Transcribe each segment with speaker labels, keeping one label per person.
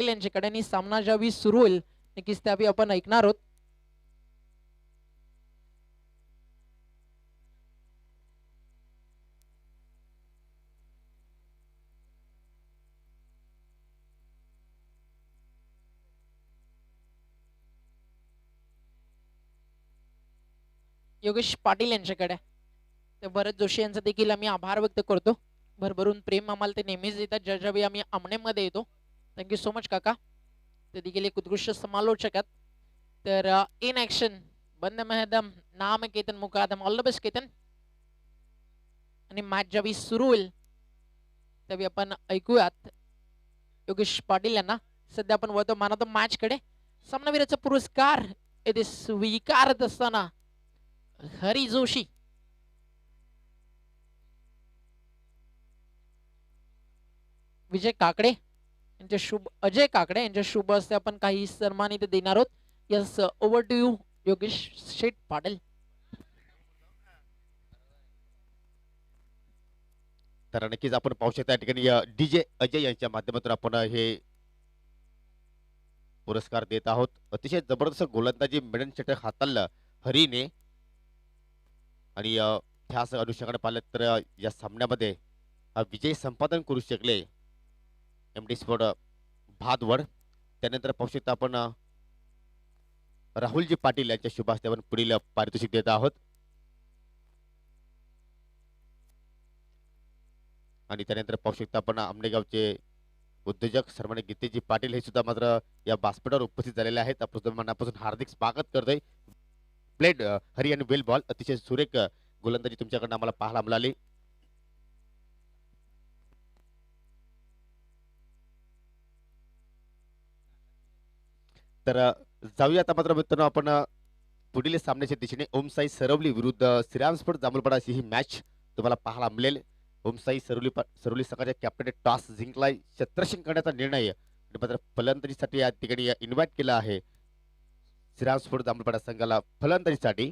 Speaker 1: पाटील यांच्याकडे आणि सामना ज्यावेळी सुरू होईल नक्कीच त्यावेळी आपण ऐकणार आहोत. योगेश पाटील यांच्याकडे. तर भरत जोशी यांचा देखील आम्ही आभार व्यक्त करतो. भरभरून प्रेम आम्हाला ते नेहमीच देतात ज्यावेळी आम्ही आमनेमध्ये येतो. थँक्यू सो मच काका. ते देखील एक उत्कृष्ट समालोचक आहेत. तर इन ऍक्शन बंद महदम नाम Ketan Mukadam. All the best Ketan. आणि मॅच ज्यावेळी सुरू होईल त्यावेळी आपण ऐकूयात योगेश पाटील यांना. सध्या आपण वळतो मॅन ऑफ द मॅच कडे. सामनावीराचा पुरस्कार येथे स्वीकारत असताना हरी जोशी, विजय काकडे यांच्या शुभ, अजय काकडे यांच्या शुभ हस्ते आपण काही सन्मानित देणार आहोत. Yes, over to you Yogesh Sheth Patil.
Speaker 2: तर नक्कीच आपण पाहू शकता या ठिकाणी डीजे अजय यांच्या माध्यमातून आपण हे पुरस्कार देत आहोत. अतिशय जबरदस्त गोलंदाजी मिडन षटक हाताळलं हरीने आणि त्याच अनुषंगाने पाहिलं तर या सामन्यामध्ये विजय संपादन करू शकले MD स्पोर्ट भादवड. त्यानंतर पाहू शकता आपण राहुलजी पाटील यांच्या शुभ हस्ते आपण पुढील पारितोषिक देत आहोत. आणि त्यानंतर पाहू शकता आपण आमनेगावचे उद्योजक सन्मान्य गीतेजी पाटील हे सुद्धा मात्र या व्यासपीठावर उपस्थित झालेले आहेत. आपण मनापासून हार्दिक स्वागत करतोय. प्लेड हरी आणि वेल बॉल, अतिशय सुरेख गोलंदाजी तुमच्याकडनं आम्हाला पाहायला मिळाली. तर जाऊया आता मात्र मित्रांनो आपण पुढील सामन्याच्या दिशेने. ओमसाई सरवली विरुद्ध श्रीरामस्पोर्ट जांभूळपाडा अशी ही मॅच तुम्हाला पाहायला मिळेल. ओमसाई सरवली संघाच्या कॅप्टनने टॉस जिंकलाय. क्षेत्ररक्षण करण्याचा निर्णय आणि मात्र फलंदाजीसाठी या ठिकाणी इन्व्हाइट केला आहे श्रीरामस्पोर्ट जांभूळपाडा संघाला फलंदाजीसाठी.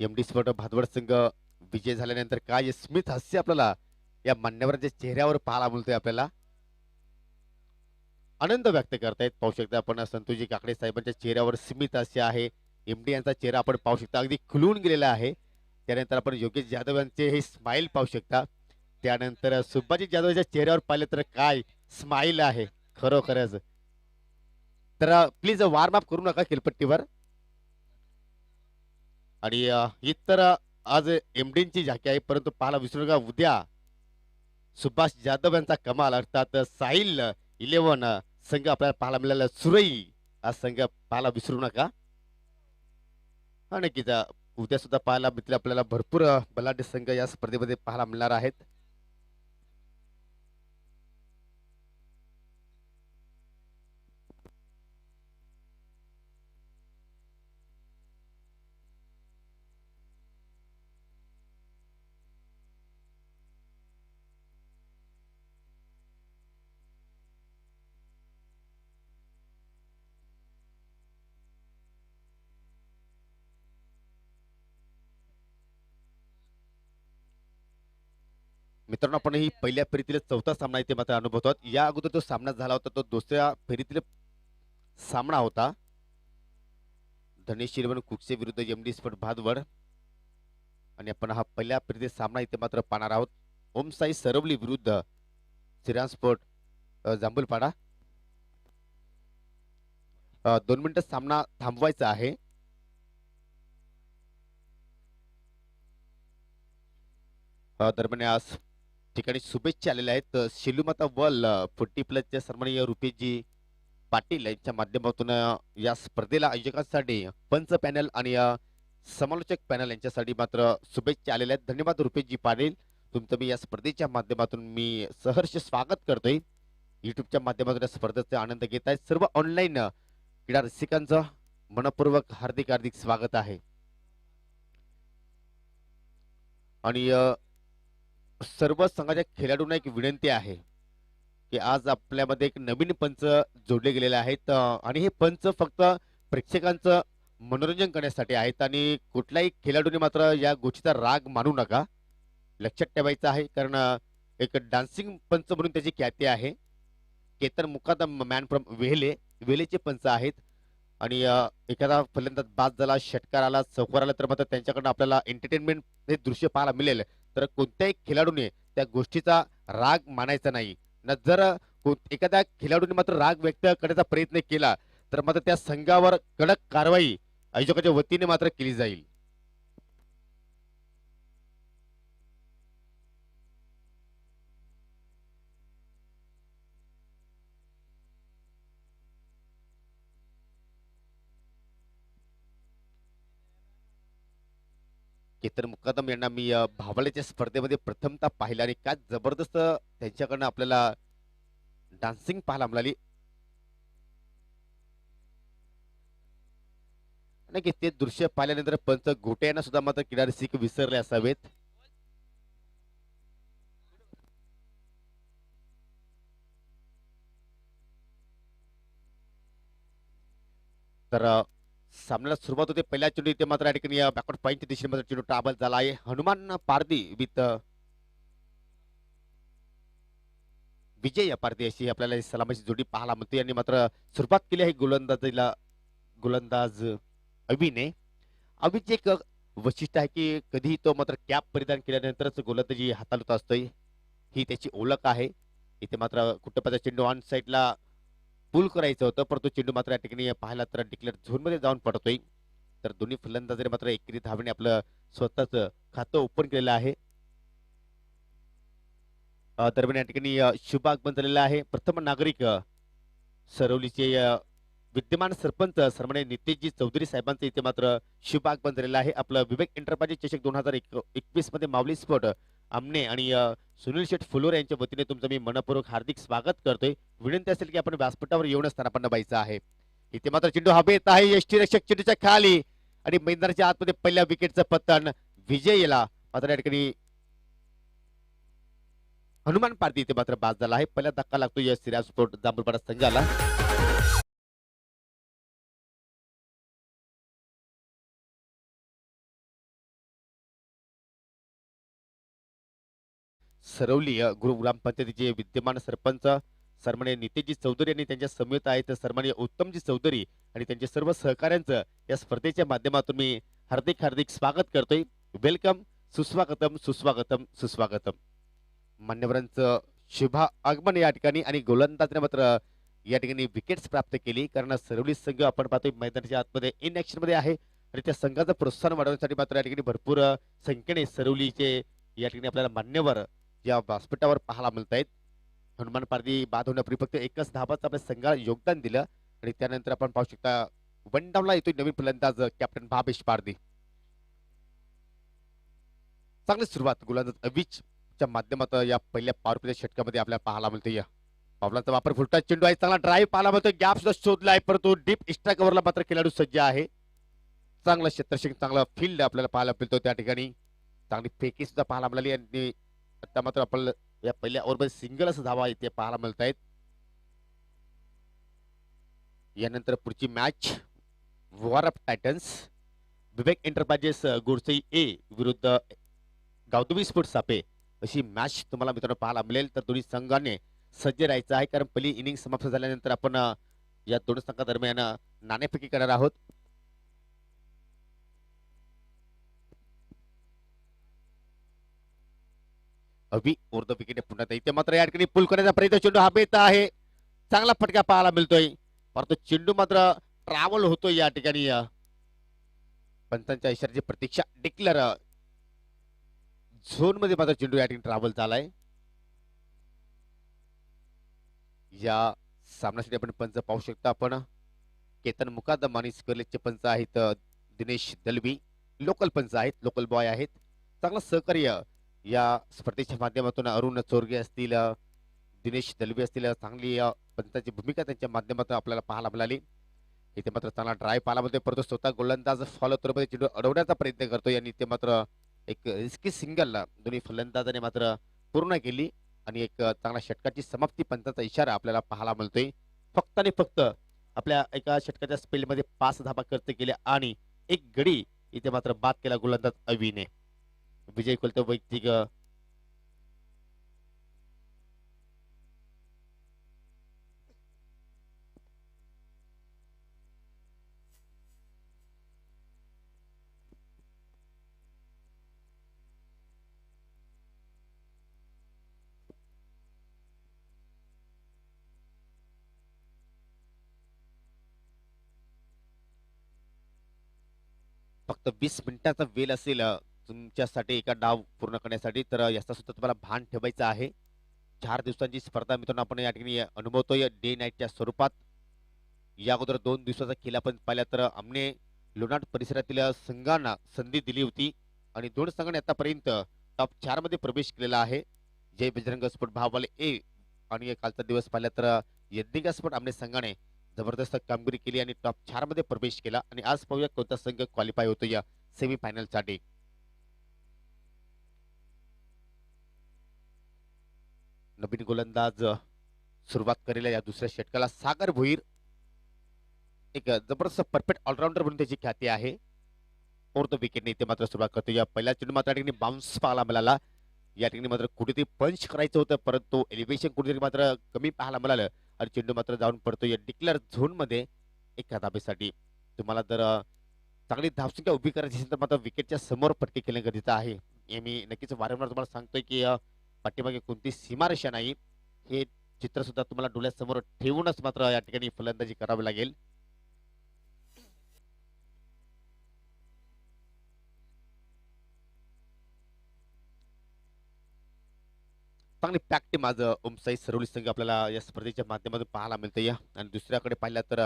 Speaker 2: MD स्पोर्ट भादवड संघ विजय झाल्यानंतर काय स्मित हास्य आपल्याला या मान्यवरांच्या चेहऱ्यावर पाहायला मिळतोय. आपल्याला आनंद व्यक्त करतायत. पाहू शकता आपण संतोषजी काकडे साहेबांच्या चेहऱ्यावर स्मित हास्य आहे. MD यांचा चेहरा आपण पाहू शकता अगदी खुलून गेलेला आहे. त्यानंतर आपण योगेश जाधव यांचे हे स्माइल पाहू शकता. त्यानंतर सुभाजी जाधवच्या चेहऱ्यावर पाहिले तर काय स्माइल आहे खरोखरच. तर प्लीज वॉर्म अप करू नका खेळपट्टीवर. आणि इतर आज MDची झाकी आहे, परंतु पाहायला विसरू नका उद्या सुभाष जाधव यांचा कमाल अर्थात साहिल 11 संघ आपल्याला पाहायला मिळाला. सुरई हा संघ पाहायला विसरू नका. नक्कीच उद्या सुद्धा पाहायला मिळतील आपल्याला भरपूर बलाढ्य संघ या स्पर्धेमध्ये पाहायला मिळणार आहेत. मित्रांनो, आपण ही पहिल्या फेरीतील चौथा सामना इथे मात्र अनुभवतो आहोत. या अगोदर जो सामना झाला होता तो दुसऱ्या फेरीतील सामना होता. धनेश शिरवण कुकसे विरुद्ध MD स्पोर्ट भादवड. आणि आपण हा पहिल्या फेरीतील सामना इथे मात्र पाहणार आहोत. ओमसाई सरवली विरुद्ध श्रीराम स्पोर्ट जांभूळपाडा. 2 मिनिटं सामना थांबवायचा आहे. दरम्यान आज ठिकाणी शुभेच्छा आलेल्या आहेत. शिलुमाता वल 40+ सन्माननीय रुपेशजी पाटील यांच्या माध्यमातून या स्पर्धेला आयोजकांसाठी पंच पॅनल आणि समालोचक पॅनल यांच्यासाठी मात्र शुभेच्छा आलेल्या आहेत. धन्यवाद रुपेशजी पाटील, तुमचं मी या स्पर्धेच्या माध्यमातून मी सहर्ष स्वागत करतोय. युट्यूबच्या माध्यमातून या स्पर्धेचा आनंद घेत आहेत सर्व ऑनलाईन क्रीडा रसिकांचं मनपूर्वक हार्दिक हार्दिक स्वागत आहे. आणि सर्व संघाच्या खेळाडूंना एक विनंती आहे की आज आपल्यामध्ये एक नवीन पंच जोडले गेलेले आहेत आणि हे पंच फक्त प्रेक्षकांचं मनोरंजन करण्यासाठी आहेत आणि कुठल्याही खेळाडूने मात्र या गोष्टीचा राग मानू नका. लक्षात ठेवायचं आहे कारण एक डान्सिंग पंच म्हणून त्याची ख्याती आहे. केतन मुकादम मॅन फ्रॉम वेलेचे पंच आहेत आणि एखादा फलंदाज बाद झाला, षटकार आला, चौकार आला तर मात्र त्यांच्याकडनं आपल्याला एंटरटेनमेंट हे दृश्य पाहायला मिळेल. तर कोणत्याही खेळाडूने त्या गोष्टीचा राग मानायचा नाही. न जर एखाद्या खेळाडूने मात्र राग व्यक्त करण्याचा प्रयत्न केला तर मात्र त्या संघावर कडक कारवाई आयोजकाच्या वतीने मात्र केली जाईल. केतन मुकादम यांना मी भावड्याच्या स्पर्धेमध्ये प्रथमतः पाहिलं आणि काय जबरदस्त त्यांच्याकडनं आपल्याला डान्सिंग पाहायला मिळाली. नाही की ते दृश्य पाहिल्यानंतर पंच गोटे यांना सुद्धा मात्र क्रीडा रसिक विसरले असावेत. तर सामन्याला सुरुवात होते पहिल्या चेंडू इथे मात्र या ठिकाणी बॅकवर्ड पॉईंटच्या दिशेने मात्र चेंडू ट्रॅव्हल झाला आहे. हनुमान पारदी विथ विजय पारदी अशी आपल्याला सलामीची जोडी पाहायला मिळते आणि मात्र सुरुवात केली आहे गोलंदाज अविने. अविचे एक वैशिष्ट्य आहे की कधीही तो मात्र कॅप परिधान केल्यानंतरच गोलंदाजी हाताळत असतोय, ही त्याची ओळख आहे. इथे मात्र कुठं चेंडू ऑन साईडला पुल करायचं होतं परंतु चेंडू मात्र या ठिकाणी पाहायला तर डिक्लेअर झोन मध्ये जाऊन पडतोय. तर दोन्ही फलंदाजांनी मात्र एकेरी धावणे आपलं स्वतःच खातं ओपन केलेलं आहे. दरम्यान या ठिकाणी शुभ आगमन झालेलं आहे. प्रथम नागरिक सरवलीचे विद्यमान सरपंच सन्माननीय नितेशजी चौधरी साहेबांचं इथे मात्र शुभ आगमन झालेलं आहे. आपलं विवेक एंटरप्राइजेस चषक 2021 मध्ये माऊली स्पोर्ट आमने आणि सुनील शेठ फुलोर यांच्या वतीने तुमचं मी मनपूर्वक हार्दिक स्वागत करतोय. विनंती असेल की आपण व्यासपीठावर येऊनच त्यांना पण व्हायचं आहे. इथे मात्र चेंडू हवे येत आहे यष्टीरक्षक चेंडूच्या खाली आणि मैदानाच्या आतमध्ये पहिल्या विकेटचं पतन विजयला मात्र या ठिकाणी हनुमान पारदी इथे मात्र बाद झाला आहे. पहिला धक्का लागतो या सिराज स्पोर्ट जांभूळपाडा संघाला. सरवली गुरु ग्रामपंचायतीचे विद्यमान सरपंच सन्माननीय नितेशजी चौधरी आणि त्यांच्या समेत आहेत सन्माननीय उत्तमजी चौधरी आणि त्यांच्या सर्व सहकाऱ्यांचं या स्पर्धेच्या माध्यमातून मी हार्दिक हार्दिक स्वागत करतोय. वेलकम, सुस्वागतम सुस्वागतम सुस्वागतम. मान्यवरांचं शुभ आगमन या ठिकाणी आणि गोलंदाजाने मात्र या ठिकाणी विकेट्स प्राप्त केली कारण सरवली संघ आपण पाहतोय मैदानाच्या आतमध्ये इन ऍक्शन मध्ये आहे आणि त्या संघाचं प्रोत्साहन वाढवण्यासाठी मात्र या ठिकाणी भरपूर संख्येने सरवलीचे या ठिकाणी आपल्याला मान्यवर या व्यासपीठावर पाहायला मिळत आहेत. हनुमान पारदी बाद होण्यापूर्वी फक्त एकच धावाचं आपल्या संघाला योगदान दिलं आणि त्यानंतर आपण पाहू शकता वन डाऊनला येतोय नवीन फलंदाज कॅप्टन भावेश पारदी. चांगली सुरुवात गोलंदाज अविचच्या माध्यमातून या पहिल्या पॉवर प्लेच्या षटकामध्ये आपल्याला पाहायला मिळते. या पावलांचा वापर फुलटा चेंडू आहे, चांगला ड्राईव्ह पाहायला मिळतो, गॅप सुद्धा शोधला आहे परंतु डीप एक्स्ट्रा कव्हरला मात्र खेळाडू सज्ज आहे. चांगला क्षेत्ररक्षक चांगला फील्ड आपल्याला पाहायला मिळतो त्या ठिकाणी. चांगली फेकी सुद्धा पाहायला मिळाली आणि आता मात्र आपण या पहिल्या ओव्हरमध्ये सिंगल असं धावा इथे पाहायला मिळत आहेत. यानंतर पुढची match war of titans Vivek enterprises गुडसई ए विरुद्ध गावदेवी स्पोर्ट्स सापे अशी मॅच तुम्हाला मित्रांनो पाहायला मिळेल. तर दोन्ही संघाने सज्ज राहायचं आहे कारण पहिली इनिंग समाप्त झाल्यानंतर आपण या दोन संघादरम्यान नाणेफेकी करणार आहोत. अभि ओव्हर द विकेट पुन्हा इथे मात्र या ठिकाणी पुल करण्याचा प्रयत्न चेंडू हवेत आहे, चांगला फटका पाहायला मिळतोय परंतु चेंडू मात्र ट्रॅव्हल होतोय या ठिकाणी. पंचांच्या इशाऱ्याची प्रतीक्षा डिक्लेअर झोन मध्ये मात्र चेंडू या ठिकाणी ट्रॅव्हल झालाय. या सामन्यासाठी आपण पंच पाहू शकता आपण केतन मुकादम आणि स्करलेटचे पंच आहेत दिनेश दलवी, लोकल पंच आहेत, लोकल बॉय आहेत. चांगलं सहकार्य या स्पर्धेच्या माध्यमातून अरुण चोरगे असतील, दिनेश दलवे असतील चांगली पंचाची भूमिका त्यांच्या माध्यमातून आपल्याला पाहायला मिळाली. इथे मात्र चांगला ड्राईव्ह पाहायला मिळतोय, परंतु स्वतः गोलंदाज फॉलो मध्ये चेंडू अडवण्याचा प्रयत्न करतोय आणि ते मात्र एक रिस्की सिंगल दोन्ही फलंदाजाने मात्र पूर्ण केली आणि एक चांगला षटकाची समाप्ती पंचाचा इशारा आपल्याला पाहायला मिळतोय. फक्त आणि फक्त आपल्या एका षटकाच्या स्पेलमध्ये 5 धाबा खर्च केल्या आणि एक गडी इथे मात्र बाद केला गोलंदाज अवीने. विजय कोलते वैयक्तिक फक्त 20 मिनिटाचा वेळ असेल तुमच्यासाठी एका डाव पूर्ण करण्यासाठी, तर याचा सुद्धा तुम्हाला भान ठेवायचं आहे. 4 दिवसांची स्पर्धा मित्रांनो आपण या ठिकाणी अनुभवतोय डे नाईटच्या स्वरूपात. या अगोदर 2 दिवसाचा खेळ आपण पाहिला तर आमने लोणाट परिसरातील संघांना संधी दिली होती आणि 2 संघांनी आतापर्यंत टॉप 4 मध्ये प्रवेश केलेला आहे. जय बजरंग स्पोर्ट भाववाले ए आणि कालचा दिवस पाहिला तर यज्ञिका स्पोर्ट आमने संघाने जबरदस्त कामगिरी केली आणि टॉप 4 मध्ये प्रवेश केला आणि आज पाहूया कोणता संघ क्वालिफाय होतो या सेमीफायनल साठी. नवीन गोलंदाज सुरुवात करेल या दुसऱ्या षटकाला सागर भोईर. एक जबरदस्त परफेक्ट ऑलराऊंडर म्हणून त्याची ख्याती आहे. फोर्थ विकेटने इथे मात्र सुरुवात करतो. या पहिल्या चेंडू मात्र ठिकाणी बाउन्स पाहायला मिळाला. या ठिकाणी मात्र कुठेतरी पंच करायचं होतं, परंतु एलिव्हेशन कुठेतरी मात्र कमी पाहायला मिळालं आणि चेंडू मात्र जाऊन पडतो या डिक्लेअर झोन मध्ये एका धाबेसाठी. तुम्हाला जर चांगली धावसंख्या उभी करायची असेल तर मात्र विकेटच्या समोर पट्टी केलं गरजेचं आहे. हे मी नक्कीच वारंवार तुम्हाला सांगतोय की पाठीमागे कोणती सीमारेषा नाही, हे चित्र सुद्धा तुम्हाला डोळ्यासमोर ठेवूनच मात्र या ठिकाणी फलंदाजी करावी लागेल. चांगली पॅक टीम आज ओमसाई सरवली संघ आपल्याला या स्पर्धेच्या माध्यमातून पाहायला मिळते. या आणि दुसऱ्याकडे पाहिलं तर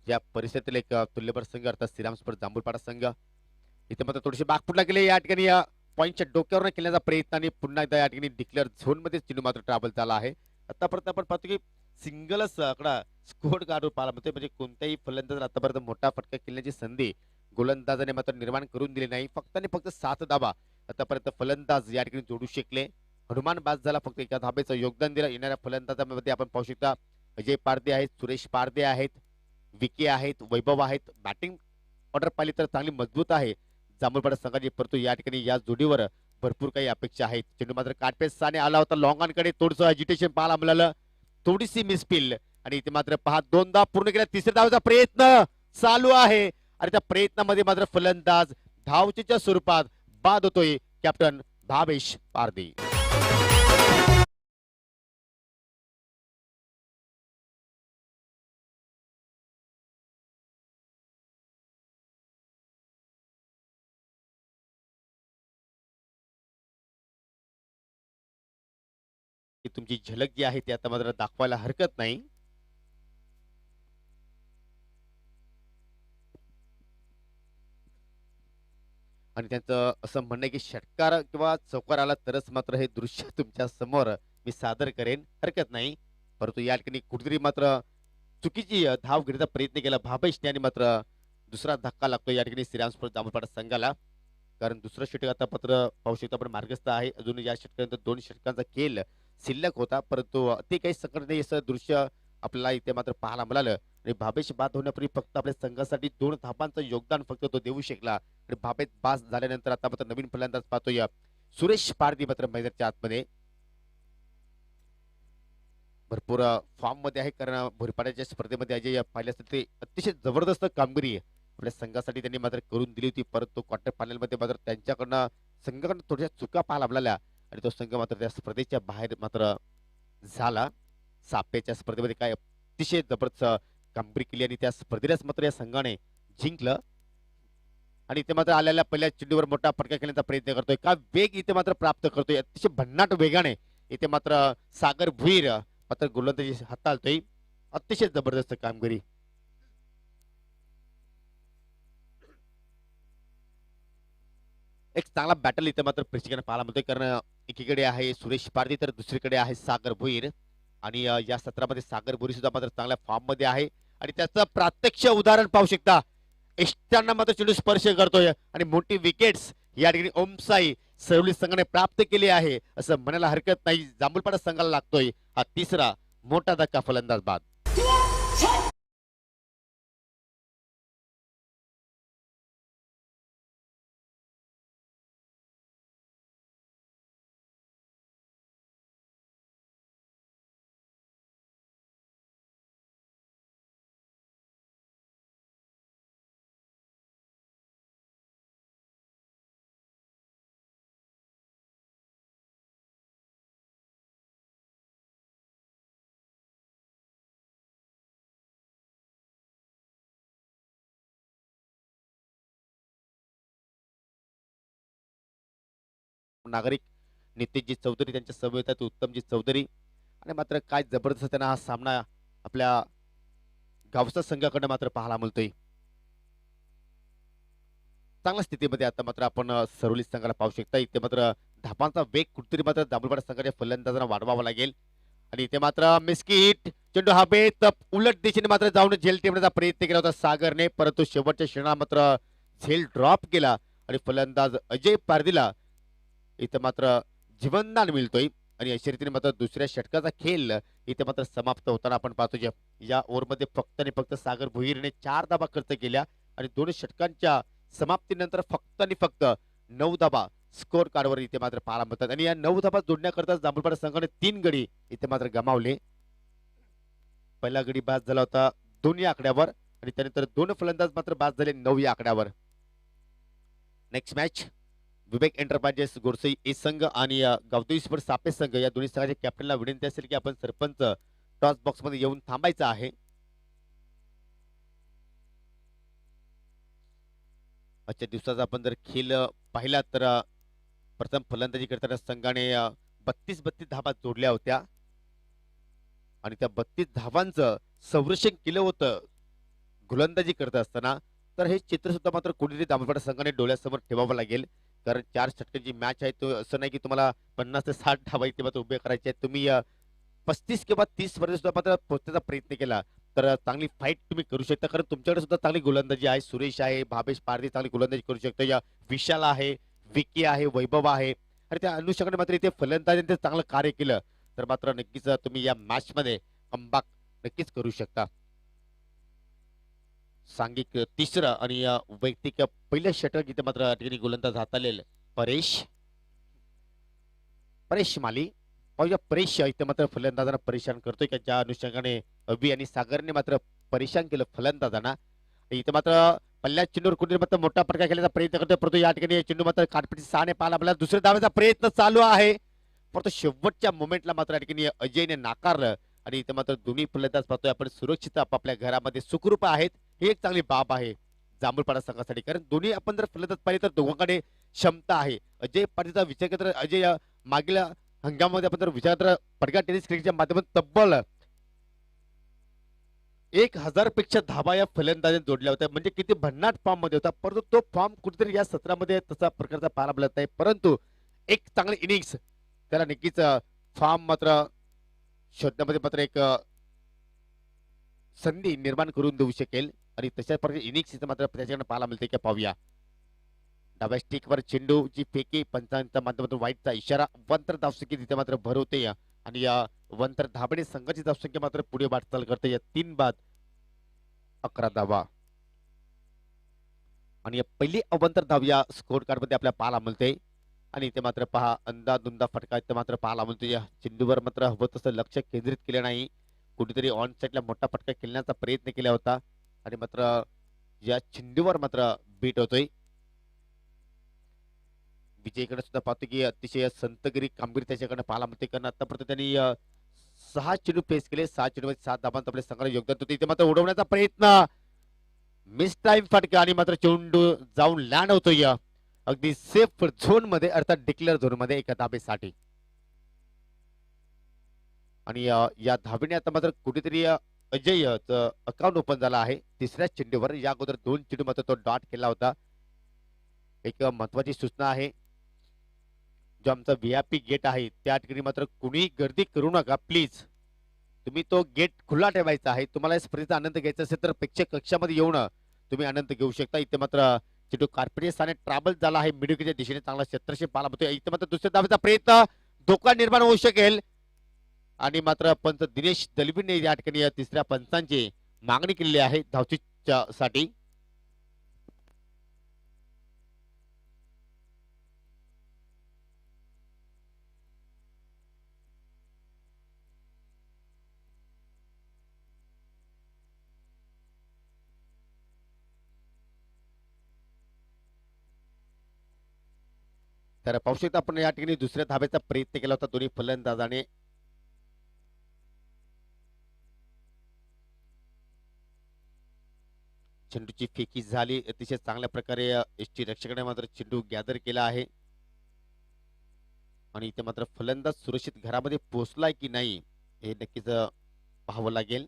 Speaker 2: या परिसरातील एक तुल्यबळ संघ अर्थात श्रीराम स्पोर्ट जांभूळपाडा संघ इथे मात्र थोडीशी बाग फुटला गेले. या ठिकाणी या पॉईंटच्या डोक्यावर केल्याचा प्रयत्न आणि पुन्हा एकदा या ठिकाणी डिक्लेअर झोन मध्ये चेंडू मात्र ट्रॅव्हल झाला आहे. आतापर्यंत आपण पाहतो की सिंगलच आकडा स्कोर काढून पाहायला मिळतोय, म्हणजे कोणत्याही फलंदाज आतापर्यंत मोठा फटका खेळण्याची संधी गोलंदाजाने मात्र निर्माण करून दिली नाही. फक्त आणि फक्त 7 धाबा आतापर्यंत फलंदाज या ठिकाणी जोडू शकले. हनुमान बाद झाला, फक्त एका धाब्याचं योगदान दिलं. येणाऱ्या फलंदाजामध्ये आपण पाहू शकता अजय पारदे आहेत, सुरेश पारदे आहेत, विके आहेत, वैभव आहेत. बॅटिंग ऑर्डर पाहिली तर चांगली मजबूत आहे जांभूळपाडा संघाची, परंतु या ठिकाणी या जोडीवर भरपूर काही अपेक्षा आहेत. चेंडू मात्र काटपेसाने आला होता लॉंगांकडे, थोडंसं अजिटेशन पाहायला मिळालं, थोडीशी मिसफिल आणि इथे मात्र पहा दोनदा पूर्ण केला. तिसऱ्या धावेचा प्रयत्न चालू आहे आणि त्या प्रयत्नामध्ये मात्र फलंदाज धावचीच्या स्वरूपात बाद होतोय कॅप्टन भावेश पारदे. तुमची झलक जी आहे ती आता मात्र दाखवायला हरकत नाही. आणि त्यांचं असं म्हणणं आहे की षटकार किंवा चौकार आला तरच मात्र हे दृश्य तुमच्या समोर मी सादर करेन, हरकत नाही. परंतु या ठिकाणी कुठेतरी मात्र चुकीची धाव घेण्याचा प्रयत्न केला भावेशने आणि मात्र दुसरा धक्का लागतो या ठिकाणी श्रीराम स्पोर्ट जांभूळपाडा संघाला. कारण दुसरं षटक आता पत्र पाहू शकतो आपण मार्गस्थ आहे. अजून या षटकानंतर 2 षटकांचा खेळ शिल्लक होता, परंतु ते काही सकट नाही असं दृश्य आपल्याला इथे मात्र पाहायला मिळालं. आणि भावेश बाद होण्यापूर्वी फक्त आपल्या संघासाठी 2 धाबांचं योगदान फक्त तो देऊ शकला आणि भावेश बाद झाल्यानंतर आता मात्र नवीन फलंदाज पाहतोय सुरेश पारदी मात्र मैदानाच्या आतमध्ये भरपूर फॉर्म मध्ये आहे. कारण भोरपाड्याच्या स्पर्धेमध्ये अजय पाहिलं असतं ते अतिशय जबरदस्त कामगिरी आपल्या संघासाठी त्यांनी मात्र करून दिली होती, परंतु क्वार्टर फायनल मध्ये मात्र त्यांच्याकडनं संघाकडनं थोड्या चुका पाहायला मिळाल्या आणि तो संघ मात्र त्या स्पर्धेच्या बाहेर मात्र झाला. सापेच्या स्पर्धेमध्ये काय अतिशय जबरदस्त कामगिरी केली आणि त्या स्पर्धेलाच मात्र या संघाने जिंकलं. आणि इथे मात्र आलेल्या पहिल्या चेंडूवर मोठा फटका खेळण्याचा प्रयत्न करतोय, का वेग इथे मात्र प्राप्त करतोय अतिशय भन्नाट वेगाने. इथे मात्र सागर भुईर मात्र गोलंदाजी हाताळतोय, अतिशय जबरदस्त कामगिरी. एक चांगला बॅटल इथे मात्र प्रेक्षकांना पाहायला मिळतोय, कारण एकीकडे आहे सुरेश पारदी तर दुसरीकडे आहे सागर भुईर. आणि या सत्रामध्ये सागर बोरी सुद्धा मात्र चांगल्या फॉर्म मध्ये आहे आणि त्याचं प्रत्यक्ष उदाहरण पाहू शकता. एष्टांना मात्र चेंडू स्पर्श करतोय आणि मोठी विकेट्स या ठिकाणी ओमसाई सरवली संघाने प्राप्त केली आहे असं म्हणायला हरकत नाही. जांभूळपाडा संघाला लागतोय हा तिसरा मोठा धक्का फलंदाज बाद. नागरिक नितीशजी चौधरी त्यांच्या समवेतात उत्तमजी चौधरी आणि मात्र काय जबरदस्त त्यांना हा सामना आपल्या गावचा संघाकडे मात्र पाहायला मिळतोय. चांगल्या स्थितीमध्ये आता मात्र आपण सरोली संघाला पाहू शकता. इथे मात्र धापांचा वेग कुठतरी मात्र जांभूळपाडा संघाच्या फलंदाजांना वाढवावा लागेल आणि इथे मात्र मिस्की हिट चेंडू हवेत उलट दिशेने मात्र जाऊन झेल टिपण्याचा प्रयत्न केला होता सागरने, परंतु शेवटच्या क्षणाला मात्र झेल ड्रॉप केला आणि फलंदाज अजय पारदीला इथे मात्र जीवनदान मिळतोय आणि अशा रीतीने मात्र दुसऱ्या षटकाचा खेळ इथे मात्र समाप्त होताना आपण पाहतो. या ओव्हरमध्ये फक्त आणि फक्त सागर भोईरने 4 धाबा खर्च केल्या आणि 2 षटकांच्या समाप्तीनंतर फक्त आणि फक्त 9 धाबा स्कोर कार्डवर इथे मात्र पाहायला मिळतात आणि या 9 धाबा जोडण्याकरता जांभूळपाडा संघाने 3 गडी इथे मात्र गमावले. पहिला गडी बाद झाला होता 2 या आकड्यावर आणि त्यानंतर 2 फलंदाज मात्र बाद झाले 9 या आकड्यावर. नेक्स्ट मॅच विवेक एंटरप्राइजेस गोरसई ए संघ आणि गावदेवी स्पोर्ट्स सापे संघ या दोन्ही संघाच्या कॅप्टनला विनंती असेल की आपण सरपंच टॉस बॉक्स मध्ये येऊन थांबायचं आहे. आजच्या दिवसाचा आपण जर खेळ पाहिला तर प्रथम फलंदाजी करताना संघाने 32 धाबा जोडल्या होत्या आणि त्या 32 धावांचं संरक्षण केलं होतं गोलंदाजी करत असताना. तर हे चित्र सुद्धा मात्र कुठेतरी जांभूळपाडा संघाने डोळ्यासमोर ठेवावं लागेल, कारण 4 षटकांची मॅच आहे. तो असं नाही की तुम्हाला 50 ते 60 धावा इथे मात्र उभे करायचे आहेत. तुम्ही 35 किंवा 30 पर्यंत सुद्धा मात्र पोहोचण्याचा प्रयत्न केला तर चांगली फाईट तुम्ही करू शकता, कारण तुमच्याकडे सुद्धा चांगली गोलंदाजी आहे. सुरेश आहे, भावेश पारधी चांगली गोलंदाजी करू शकतो. या विशाल आहे, विकी आहे, वैभव आहे आणि त्या अनुषंगाने मात्र इथे फलंदाजीने चांगलं कार्य केलं तर मात्र नक्कीच तुम्ही या मॅच मध्ये कमबॅक नक्कीच करू शकता. सांघिक तिसरं आणि वैयक्तिक पहिलं षटक इथे मात्र ठिकाणी गोलंदाज हाताळलेलं परेश परेश माली पाहूया. परेश इथे मात्र फलंदाजांना परेशान करतोय का, ज्या अनुषंगाने अभि आणि सागरने मात्र परेशान केलं फलंदाजांना. इथे मात्र पल्ल्यात चेंडूवर कुठे मात्र मोठा प्रकार केल्याचा प्रयत्न करतोय, परंतु या ठिकाणी चेंडू मात्र काटपिटी 6 ने पाहायला आपल्याला दुसऱ्या धावेचा प्रयत्न चालू आहे, परंतु शेवटच्या मोमेंटला मात्र या ठिकाणी अजयने नाकारलं आणि इथे मात्र दोन्ही फलंदाज पाहतोय आपण सुरक्षित आपापल्या घरामध्ये सुखरूप आहेत. ही एक चांगली बाब आहे जांभूळपाडा संघासाठी, कारण दोन्ही आपण जर फलंदाज पाहिले तर दोघांकडे क्षमता आहे. अजय पाटीलचा विचार केला तर अजय मागील हंगामामध्ये आपण जर विचार तर पडगा टेनिस क्रिकेटच्या माध्यमातून तब्बल 1000 पेक्षा धाबा या फलंदाजाने जोडल्या होत्या, म्हणजे किती भन्नाट फॉर्म मध्ये होता, परंतु तो फॉर्म कुठेतरी या सत्रामध्ये तसा प्रकारचा पाहायला मिळत नाही. परंतु एक चांगली इनिंग्स त्याला नक्कीच फॉर्म मात्र शोधण्यामध्ये मात्र एक संधी निर्माण करून देऊ शकेल आणि तशा प्रकारे इनिंग्स इथं मात्र त्याच्याकडे पाहायला मिळते का पाहूया. डाव्या स्टिकवर चेंडूची फेकी पंचांच्या माध्यमातून वाईटचा इशारा. वंतर धावसंख्येत तिथे मात्र भर होते आणि या वंतर धाबणे संघाची धावसंख्या मात्र पुढे वाटचाल करते. या 3 बाद 11 धावा आणि पहिली अवंतर धाव या स्कोर कार्ड मध्ये आपल्याला पाहायला मिळते आणि इथे मात्र पहा अंदाधुंदा फटका इथे मात्र पाहायला मिळतो. या चेंडूवर मात्र हवं तसं लक्ष केंद्रित केलं नाही, कुठेतरी ऑन साईडला मोठा फटका खेळण्याचा प्रयत्न केला होता आणि मात्र या चेंडूवर मात्र बीट होतोय. विजयकडे सुद्धा पाहतो की अतिशय संतगिरी कामगिरी त्याच्याकडे पाहायला मिळते, कारण आतापर्यंत त्यांनी 6 चेंडू फेस केले, 6 चेंडूमध्ये 7 धाबांत आपल्या संघाला योगदान होते. इथे मात्र उडवण्याचा प्रयत्न, मिस टाइम फटका आणि मात्र चेंडू जाऊन लँड होतोय अगदी सेफ झोन मध्ये, अर्थात डिक्लेअर झोन मध्ये एका धाबेसाठी. आणि या धाबेने आता मात्र कुठेतरी अजय अकाउंट ओपन झाला आहे तिसऱ्या चेंडूवर. या अगोदर 2 चेंडू मात्र तो डॉट केला होता. एक महत्वाची सूचना आहे, जो आमचा VIP गेट आहे त्या ठिकाणी मात्र कुणी गर्दी करू नका प्लीज. तुम्ही तो गेट खुला ठेवायचा आहे. तुम्हाला या स्पर्धेचा आनंद घ्यायचा असेल तर प्रेक्षक कक्षामध्ये येऊन तुम्ही आनंद घेऊ शकता. इथे मात्र चेंडू कार्पेट स्थाने ट्रॅव्हल झाला आहे मिडविकेटच्या दिशेने चांगला क्षेत्रक्षेप पाहायला मिळतोय. इथे मात्र दुसऱ्या धावेचा प्रयत्न धोका निर्माण होऊ शकेल आणि मात्र पंच दिनेश दलवीने या ठिकाणी या तिसऱ्या पंचांची मागणी केलेली आहे धावचीच्या साठी. तर पाहू शकता आपण या ठिकाणी दुसऱ्या धाब्याचा प्रयत्न केला होता दोन्ही फलंदाजाने. चेंडूची फेकी झाली अतिशय चांगल्या प्रकारे एसटी रक्षकाने मात्र चेंडू गॅदर केला आहे आणि इथे मात्र फलंदाज सुरक्षित घरामध्ये पोहोचलाय की नाही हे नक्कीच पाहावं लागेल.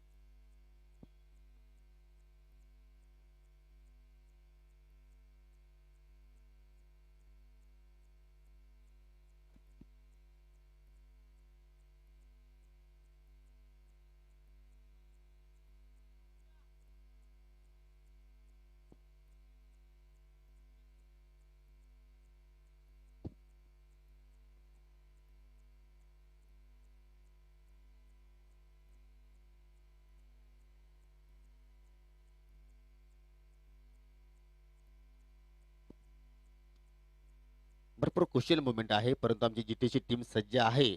Speaker 2: भरपूर कुशल मुवमेंट आहे परंतु आमची जीटीची टीम सज्ज आहे.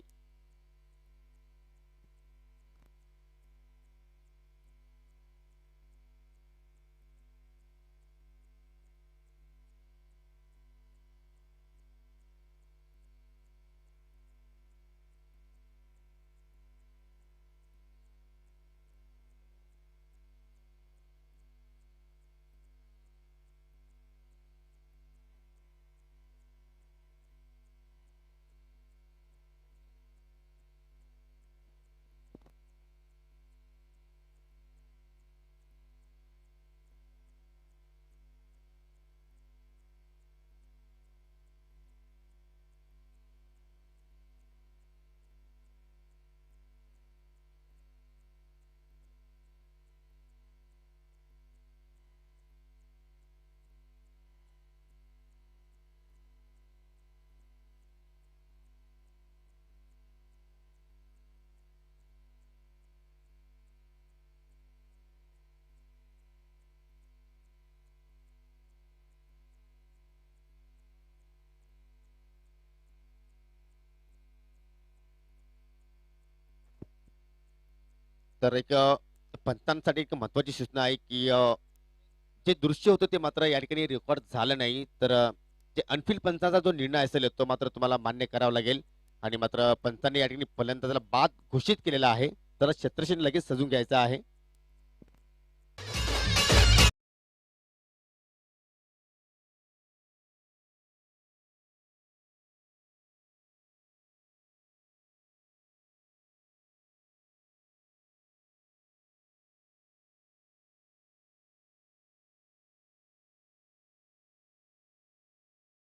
Speaker 2: तर एक पंचांसाठी एक महत्वाची सूचना आहे की जे दृश्य होतं ते मात्र या ठिकाणी रेकॉर्ड झालं नाही. तर जे अनफिल्ड पंचाचा जो निर्णय असेल तो मात्र तुम्हाला मान्य करावा लागेल आणि मात्र पंचांनी या ठिकाणी फलंदाजाला बाद घोषित केलेला आहे. तर क्षेत्रक्षण लगेच सजून घ्यायचं आहे.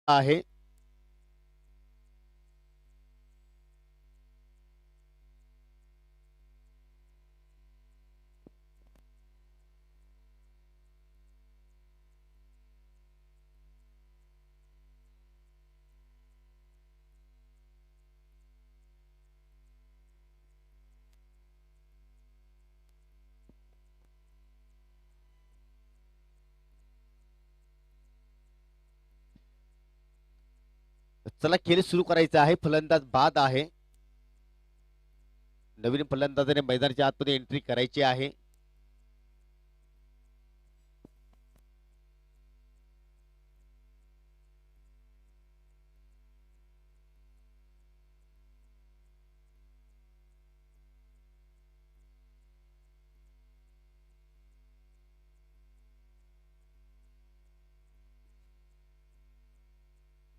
Speaker 2: आहे चला खेळ सुरू करायचा आहे. फलंदाज बाद आहे. नवीन फलंदाजाने मैदानाच्या आतमध्ये एंट्री करायची आहे.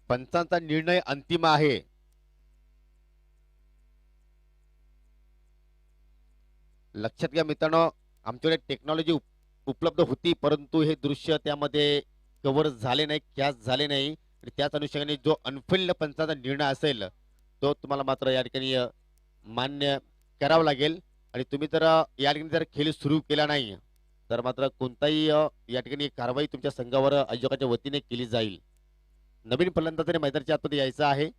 Speaker 2: पंचांचा निर्णय अंतिम आहे. लक्षात घ्या मित्रांनो, आमच्याकडे टेक्नॉलॉजी उपलब्ध होती परंतु हे दृश्य त्यामध्ये कव्हर झाले नाही, कॅच झाले नाही. त्याच अनुषंगाने जो अनफिल्ड पंचाचा निर्णय असेल तो तुम्हाला मात्र या ठिकाणी मान्य करावा लागेल. आणि तुम्ही तर या ठिकाणी जर खेळ सुरू केला नाही तर मात्र कोणताही या ठिकाणी कारवाई तुमच्या संघावर आयोजकाच्या वतीने केली जाईल. नवीन फलंदाजाने मैदानाच्या आतमध्ये यायचं आहे.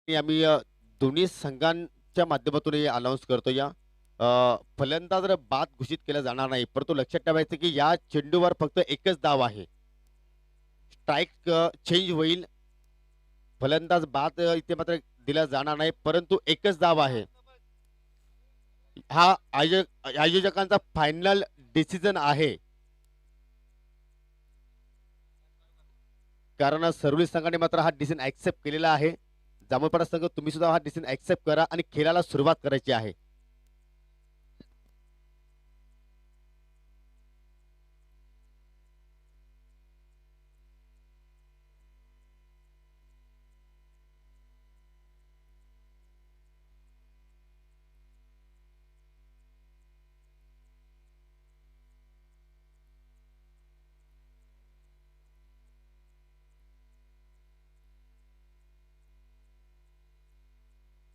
Speaker 2: आणि आम्ही दोन्ही संघांच्या माध्यमातून हे अनाऊन्स करतो या फलंदाज बाद घोषित केला जाणार नाही, परंतु लक्षात ठेवायचं की या चेंडूवर फक्त एकच धाव आहे. स्ट्राईक चेंज होईल. फलंदाज बाद इथे मात्र दिला जाणार नाही, परंतु एकच धाव आहे. हा आयोजकांचा फायनल डिसिजन आहे. कारण सर्व्हिस संघाने मात्र हा डिसिजन ऍक्सेप्ट केलेला आहे. जांभूळपाडा संघ तुम्ही सुद्धा हा डिसिजन ऍक्सेप्ट करा आणि खेळाला सुरुवात करायची आहे.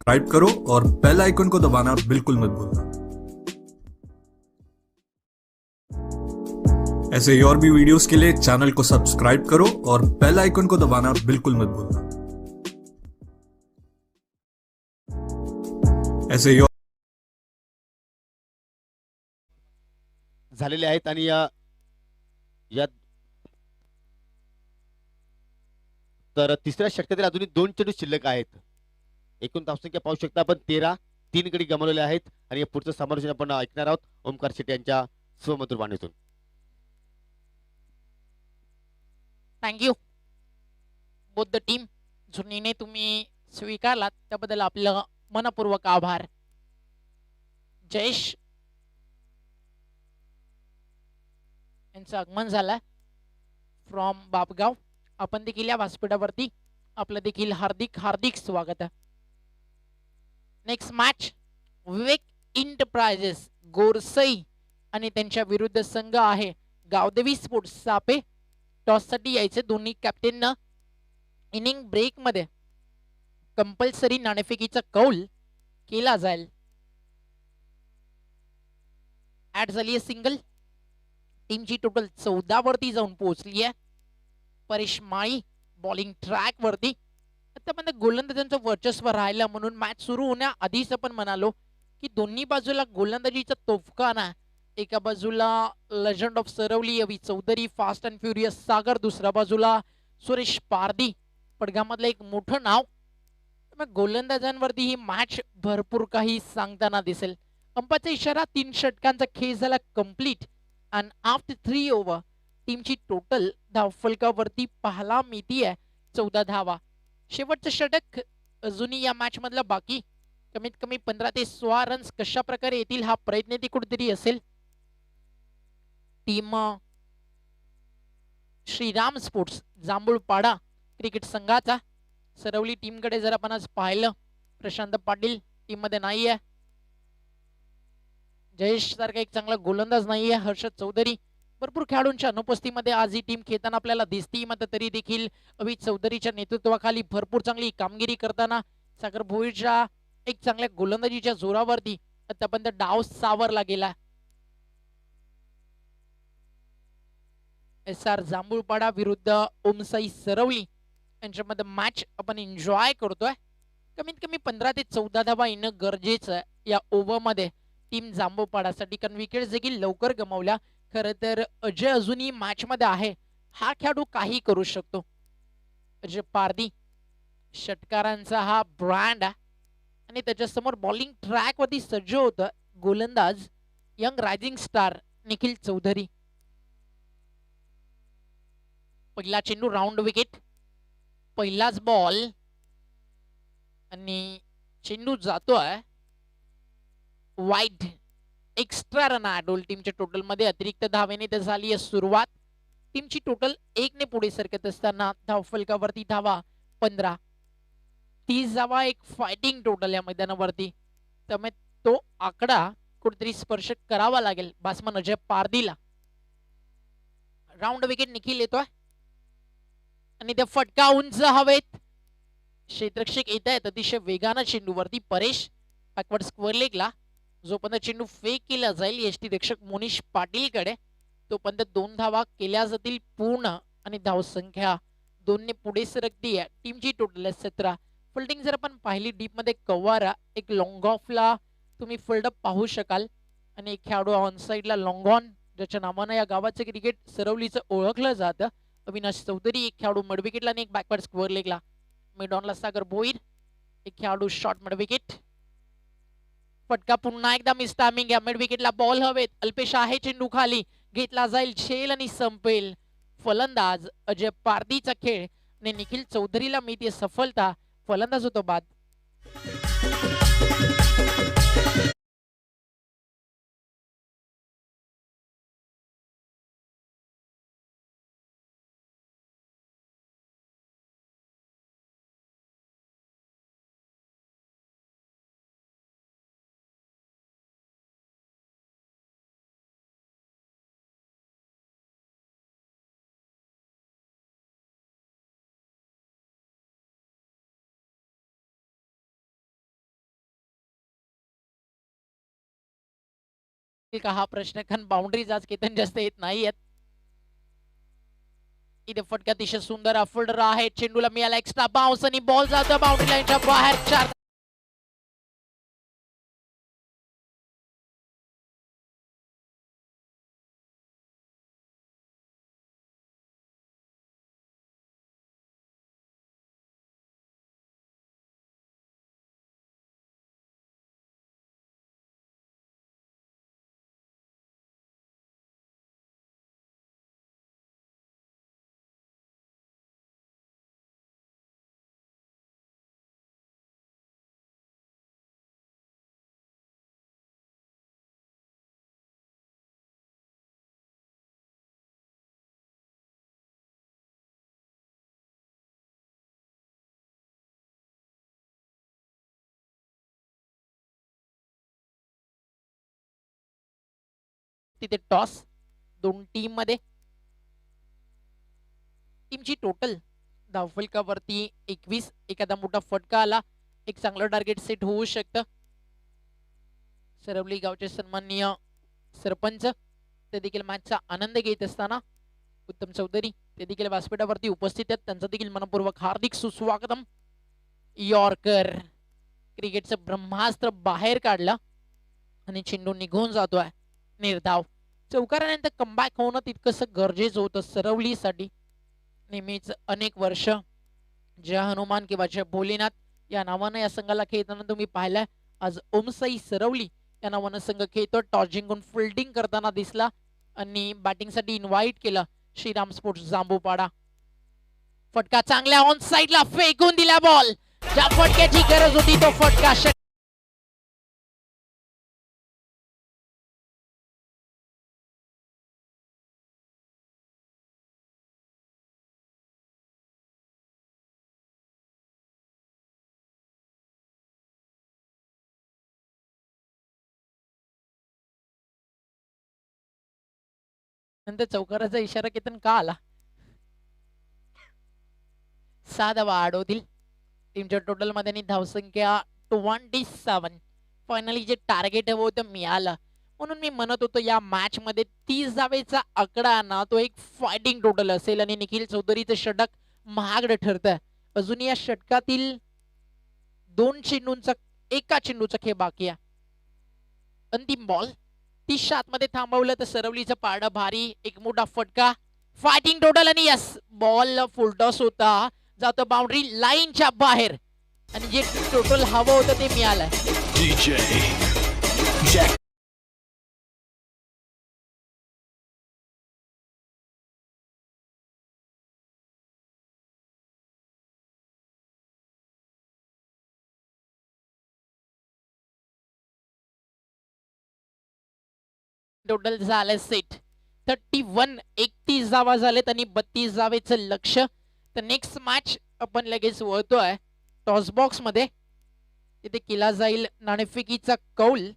Speaker 3: सब्सक्राइब करो और बेल आइकन को दबाना बिल्कुल मत भूलना। ऐसे ही और भी वीडियोस के लिए चैनल को सब्सक्राइब करो और बेल आइकन को दबाना बिल्कुल मत भूलना। ऐसे ही
Speaker 2: झालेले आहेत आणि या तर तिसऱ्या षटकातील अजूनही 2 चेंडू शिल्लक आहेत. एकूण धावसंख्या पाहू शकता आपण 13. 3 गडी गमावलेले आहेत आणि या पुढचं समालोचन आपण ऐकणार आहोत ओमकार शेट्टी यांच्या स्वमधुर वाणीतून.
Speaker 1: Thank you both the team. जो निर्णय तुम्ही स्वीकारलात त्याबद्दल आपलं मनपूर्वक आभार. जयेश यांचं आगमन झालं फ्रॉम बापगाव. आपण देखील या व्यासपीठावरती आपलं देखील हार्दिक हार्दिक स्वागत आहे. नेक्स्ट मॅच विवेक इंटरप्राइजेस गोरसई आणि त्यांच्या विरुद्ध संघ आहे गावदेवी स्पोर्ट्स सापे. टॉससाठी यायचे दोन्ही कॅप्टननं इनिंग ब्रेक मध्ये कंपल्सरी नाणेफेकीचा कौल केला जाईल. ऍड झाली आहे सिंगल. टीमची टोटल 14 वरती जाऊन पोहोचली आहे. परेश माळी बॉलिंग ट्रॅक वरती. आतापर्यंत गोलंदाजांचं वर्चस्व राहिलं म्हणून मॅच सुरू होण्याआधीच आपण म्हणालो की दोन्ही बाजूला गोलंदाजीचा तोफखाना. एका बाजूला legend of Saravali Avi Chaudhary fast and furious Sagar, दुसऱ्या बाजूला सुरेश पारदी पडगामधलं एक मोठं नाव. मग गोलंदाजांवरती ही मॅच भरपूर काही सांगताना दिसेल. अंपाचा इशारा 3 षटकांचा खेळ झाला कंप्लीट अँड आफ्टर 3 ओव्हर टीमची टोटल धावफलकावरती पाहायला मिळती आहे 14 धावा. शेवटचं षटक अजूनही या मॅच मधला बाकी. कमीत कमी 15 ते 16 रन्स कशा प्रकारे येतील हा प्रयत्न ती कुठेतरी असेल. Team Shriram sports Jambhulpada cricket संघाचा. सरवली टीमकडे जर आपण आज पाहिलं प्रशांत पाटील टीम मध्ये नाहीये. जयेश सारखा एक चांगला गोलंदाज नाहीये. हर्षद चौधरी भरपूर खेळाडूंच्या अनुपस्थितीमध्ये आज ही टीम खेळताना आपल्याला दिसती. मात्र तरी देखील अवी चौधरीच्या नेतृत्वाखाली भरपूर चांगली कामगिरी करताना सागर भोईरच्या एक चांगल्या गोलंदाजीच्या जोरावरती आतापर्यंत डाव सावरला गेला. SR जांभूळपाडा विरुद्ध ओमसाई सरवली यांच्यामध्ये मॅच आपण एन्जॉय करतोय. कमीत कमी 15 ते 14 धावा येणं गरजेचं आहे या ओव्हरमध्ये टीम जांभूळपाडासाठी, कारण विकेट देखील लवकर गमावल्या. खरं तर अजय अजूनही मॅच मध्ये आहे. हा खेळाडू काही करू शकतो. अजय पारदी षटकारांचा हा ब्रँड आहे आणि त्याच्यासमोर बॉलिंग ट्रॅक वरती सज्ज होतं गोलंदाज young rising star Nikhil Chaudhary. पहिला चेंडू राऊंड विकेट, पहिलाच बॉल आणि चेंडू जातोय वाईट. एक्स्ट्रा रन आहे टीमच्या टोटल मध्ये. अतिरिक्त धावेने तर झाली आहे सुरुवात. टीमची टोटल 1 ने पुढे सरकत असताना धावफलकावरती धावा 15. 30 धावा एक फायटिंग टोटल या मैदानावरती. त्यामुळे तो आकडा कुठेतरी स्पर्श करावा लागेल बॅट्समन अजय पारदीला. राऊंड विकेट निखिल येतोय आणि त्या फटका उंच हवेत. क्षेत्ररक्षक येत आहेत अतिशय वेगानं चेंडूवरती. परेश बॅकवर्ड स्क्वेअर लेगला. जोपर्यंत चेंडू फेक केला जाईल यष्टीरक्षक मोनिश पाटीलकडे तोपर्यंत 2 धावा केल्या जातील पूर्ण आणि धावसंख्या 2 ने पुढे सरकती आहे. टीमची टोटल आहे 17. फिल्डिंग जर आपण पाहिली डीप मध्ये कवारा एक लॉंग ऑफला तुम्ही फिल्डअप पाहू शकाल आणि एक खेळाडू ऑन साईडला लॉंग ऑन ज्याच्या नावानं या गावाचं क्रिकेट सरवलीचं ओळखलं जातं अविनाश चौधरी एक खेळाडू मिड विकेटला आणि एक बॅकवर्ड स्क्वेअर लेगला मिड ऑनला सागर भोईर एक खेळाडू शॉर्ट मिड विकेट फटका पुन्हा एकदा मिस टायमिंग या मिड विकेटला बॉल हवेत अल्पेश आहे चेंडू खाली घेतला जाईल झेल आणि संपेल फलंदाज अजय पारदीचा खेळ आणि निखिल चौधरीला मिळते सफलता फलंदाज होतो बाद का हा प्रश्न कारण बाउंड्रीज आज केतन जास्त येत नाहीयेत इथे फटका अतिशय सुंदर फिल्डर आहे चेंडूला मिळाला एक्स्ट्रा बाउन्स आणि बॉल जातो बाउंड्री लाईनच्या बाहेर 4 तिथे टॉस दोन टीम मध्ये टीमची टोटल धावफलकावरती 21 एखादा मोठा फटका आला एक चांगलं टार्गेट सेट होऊ शकतं सरवली गावचे सन्माननीय सरपंच ते देखील मॅचचा आनंद घेत असताना उत्तम चौधरी ते देखील व्यासपीठावरती उपस्थित आहेत त्यांचं देखील मनपूर्वक हार्दिक सुस्वागतम यॉर्कर क्रिकेटचं ब्रह्मास्त्र बाहेर काढलं आणि चेंडू निघून जातोय निर्धाव चौकारानंतर कमबॅक होणं तितकंसं गरजेचं होतं सरवलीसाठी नेहमीच अनेक वर्ष जय हनुमान किंवा जय भोलेनाथ या नावानं या संघाला खेळताना तुम्ही पाहिलाय आज ओमसाई सरवली या नावानं संघ खेळतो टॉस जिंकून फिल्डिंग करताना दिसला आणि बॅटिंगसाठी इन्व्हाइट केलं श्रीराम स्पोर्ट्स जांबूपाडा फटका चांगल्या ऑन साइडला फेकून दिला बॉल ज्या फटक्याची गरज होती तो फटका नंतर चौकाराचा इशारा केतन का आला 6 धावा आडवतील टीमच्या टोटल मध्ये धावसंख्या 27 फायनली जे टार्गेट हवं होतं मिळालं म्हणून मी म्हणत होतो या मॅच मध्ये 30 धावेचा आकडा ना तो एक फायटिंग टोटल असेल आणि निखिल चौधरीचं षटक महागड ठरतंय अजून या षटकातील 2 चेंडूंचा एका चेंडूचा खेळ बाकी आहे अंतिम बॉल 30 मध्ये थांबवलं तर सरवलीचं पारडं भारी एक मोठा फटका फायटिंग टोटल आणि यस बॉल फुलटॉस होता जातो बाउंड्री लाईनच्या बाहेर आणि जे टोटल हवं होतं ते मिळालं टोटल झालं सेट 31 31 धावा झालेत आणि 32 धावेचं लक्ष तर नेक्स्ट मॅच आपण लगेच वळतोय टॉस बॉक्स मध्ये तिथे केला जाईल नाणेफेकीचा कौल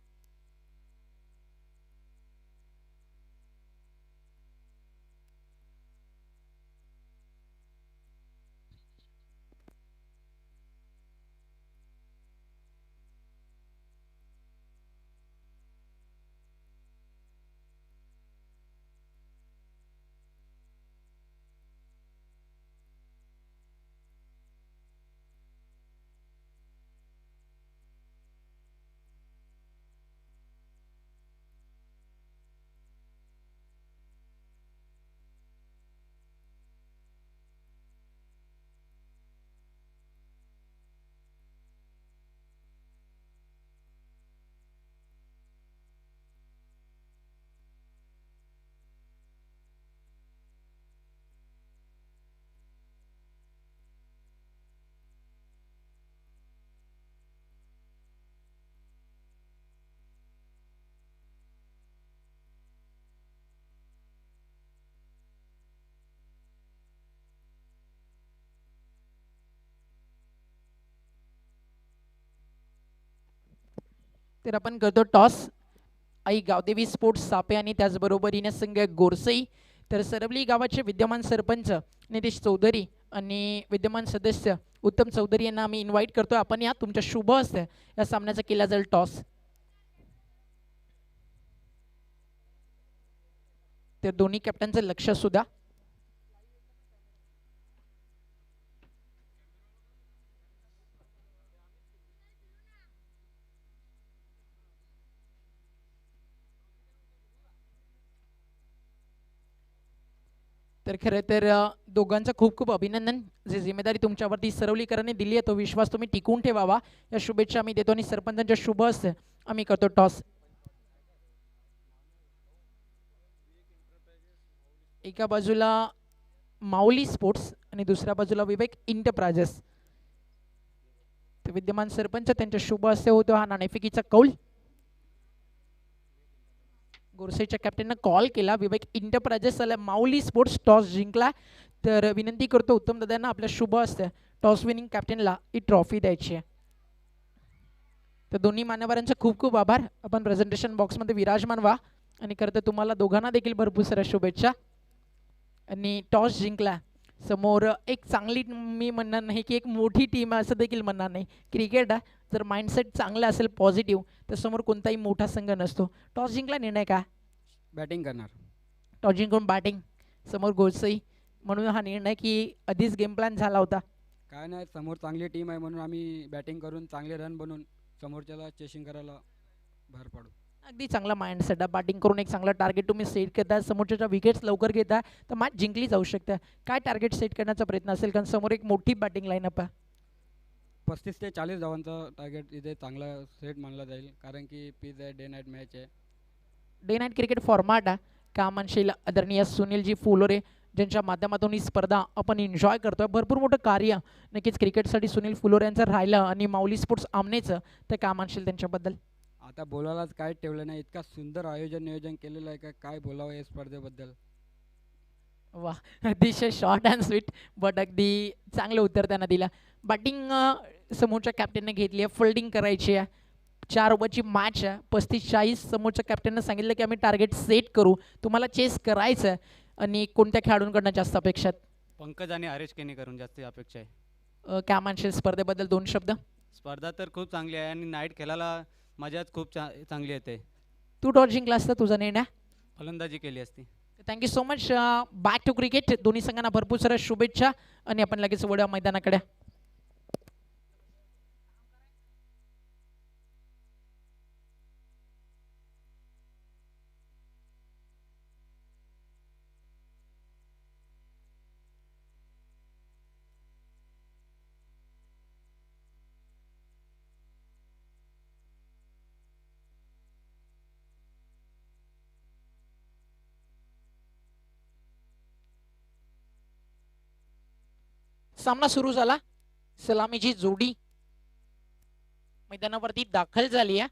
Speaker 1: तर आपण करतो टॉस. आई गावदेवी स्पोर्ट्स सापे आणि त्याचबरोबरीने संघ गोरसई. तर सरवली गावाचे विद्यमान सरपंच नितेश चौधरी आणि विद्यमान सदस्य उत्तम चौधरी यांना आम्ही इन्व्हाइट करतो. आपण या तुमच्या शुभ हस्ते या सामन्याचा केला जाईल टॉस. तर दोन्ही कॅप्टनचं लक्ष सुद्धा. तर खरं तर दोघांचं खूप खूप अभिनंदन. जे जिम्मेदारी तुमच्यावरती सरवलीकरांनी दिली आहे तो विश्वास तुम्ही टिकवून ठेवावा या शुभेच्छा आम्ही देतो आणि सरपंचांच्या शुभ हस्ते आम्ही करतो टॉस. एका बाजूला माऊली स्पोर्ट्स आणि दुसऱ्या बाजूला विवेक इंटरप्राइजेस. विद्यमान सरपंच त्यांच्या शुभ हस्ते होतो हा नाणेफेकीचा कौल. गोरसेच्या कॅप्टननं कॉल केला. विवेक इंटरप्राइजेस माऊली स्पोर्ट्स टॉस जिंकला. तर विनंती करतो उत्तम दादांना आपल्या शुभ हस्ते टॉस विनिंग कॅप्टनला ही ट्रॉफी द्यायची आहे. तर दोन्ही मान्यवरांचे खूप खूप आभार. आपण प्रेझेंटेशन बॉक्समध्ये विराजमान व्हा आणि खरं तर तुम्हाला दोघांना देखील भरपूर साऱ्या शुभेच्छा. आणि टॉस जिंकला. समोर एक चांगली मी म्हणणार नाही की एक मोठी टीम आहे असं देखील म्हणणार नाही. क्रिकेट आहे, जर माइंडसेट चांगला असेल पॉझिटिव्ह तर समोर कोणताही मोठा संघ नसतो. टॉस जिंकला, निर्णय काय?
Speaker 4: बॅटिंग करणार.
Speaker 1: टॉस जिंकून बॅटिंग. समोर गोरसई म्हणून हा निर्णय की आधीच गेम प्लॅन झाला होता?
Speaker 4: काय नाही, समोर चांगली टीम आहे म्हणून आम्ही बॅटिंग करून चांगले रन बनवून समोरच्याला चेसिंग करायला भर पाडू.
Speaker 1: अगदी चांगला माइंडसेट आहे. बॅटिंग करून एक चांगला टार्गेट तुम्ही सेट करताय. समोरच्या विकेट्स लवकर घेताय तर मॅच जिंकली जाऊ शकते. काय टार्गेट सेट करण्याचा प्रयत्न असेल, कारण समोर एक मोठी बॅटिंग लाईनअप आहे.
Speaker 4: 35 ते 40 धावांचा टार्गेट इथे चांगला सेट मानला जाईल, कारण की पीच आहे, डे नाईट मॅच आहे.
Speaker 1: डे नाईट क्रिकेट फॉर्मॅट आहे. का म्हणशील आदरणीय सुनीलजी फुलोरे ज्यांच्या माध्यमातून ही स्पर्धा आपण एन्जॉय करतोय. भरपूर मोठं कार्य नक्कीच क्रिकेटसाठी सुनील फुलोरे यांचं राहिलं आणि माऊली स्पोर्ट्स आमनेचं. तर काय म्हणशील त्यांच्याबद्दल?
Speaker 4: आता बोलायलाच काय ठेवलं नाही, इतका सुंदर नियोजन केलेलं आहे का काय बोलावं या स्पर्धेबद्दल.
Speaker 1: वा, अतिशय शॉर्ट अँड स्वीट बट अगदी चांगलं उत्तर त्यांना दिलं. बॅटिंग समोरच्या कॅप्टनने घेतली आहे, फिल्डिंग करायची आहे. 4 ओव्हरची मॅच आहे. 35-40 समोरच्या कॅप्टननं सांगितलं की आम्ही टार्गेट सेट करू, तुम्हाला चेस करायचं आहे. आणि कोणत्या खेळाडूंकडनं जास्त अपेक्षा आहेत?
Speaker 5: पंकज आणि हरेश केनीकरून जास्त अपेक्षा आहे.
Speaker 1: काय म्हणशील स्पर्धेबद्दल 2 शब्द?
Speaker 5: स्पर्धा तर खूप चांगली आहे आणि नाईट खेळायला मजाच खूप चांगली येते.
Speaker 1: तू टॉस जिंकला असता, तुझा निर्णय?
Speaker 5: फलंदाजी केली असती.
Speaker 1: Thank you so much. Back to cricket. दोन्ही संघांना भरपूर साऱ्या शुभेच्छा आणि आपण लगेच वळूया मैदानाकडे. सामना सुरू झाला. सलामीची जोडी मैदानावरती दाखल झाली आहे.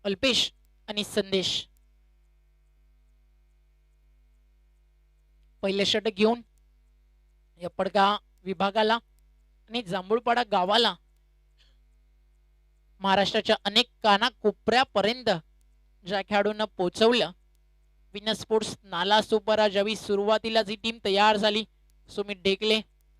Speaker 1: अल्पेश आणि संदेश पहिले षटक घेऊन या पडगा विभागाला आणि जांभूळपाडा गावाला महाराष्ट्राच्या अनेक कानाकोपऱ्यापर्यंत ज्या खेळाडूंना पोहोचवलं. विनर स्पोर्ट्स नाला सुपरा ज्यावेळी सुरुवातीला जी टीम तयार झाली, सुमित ढेकले,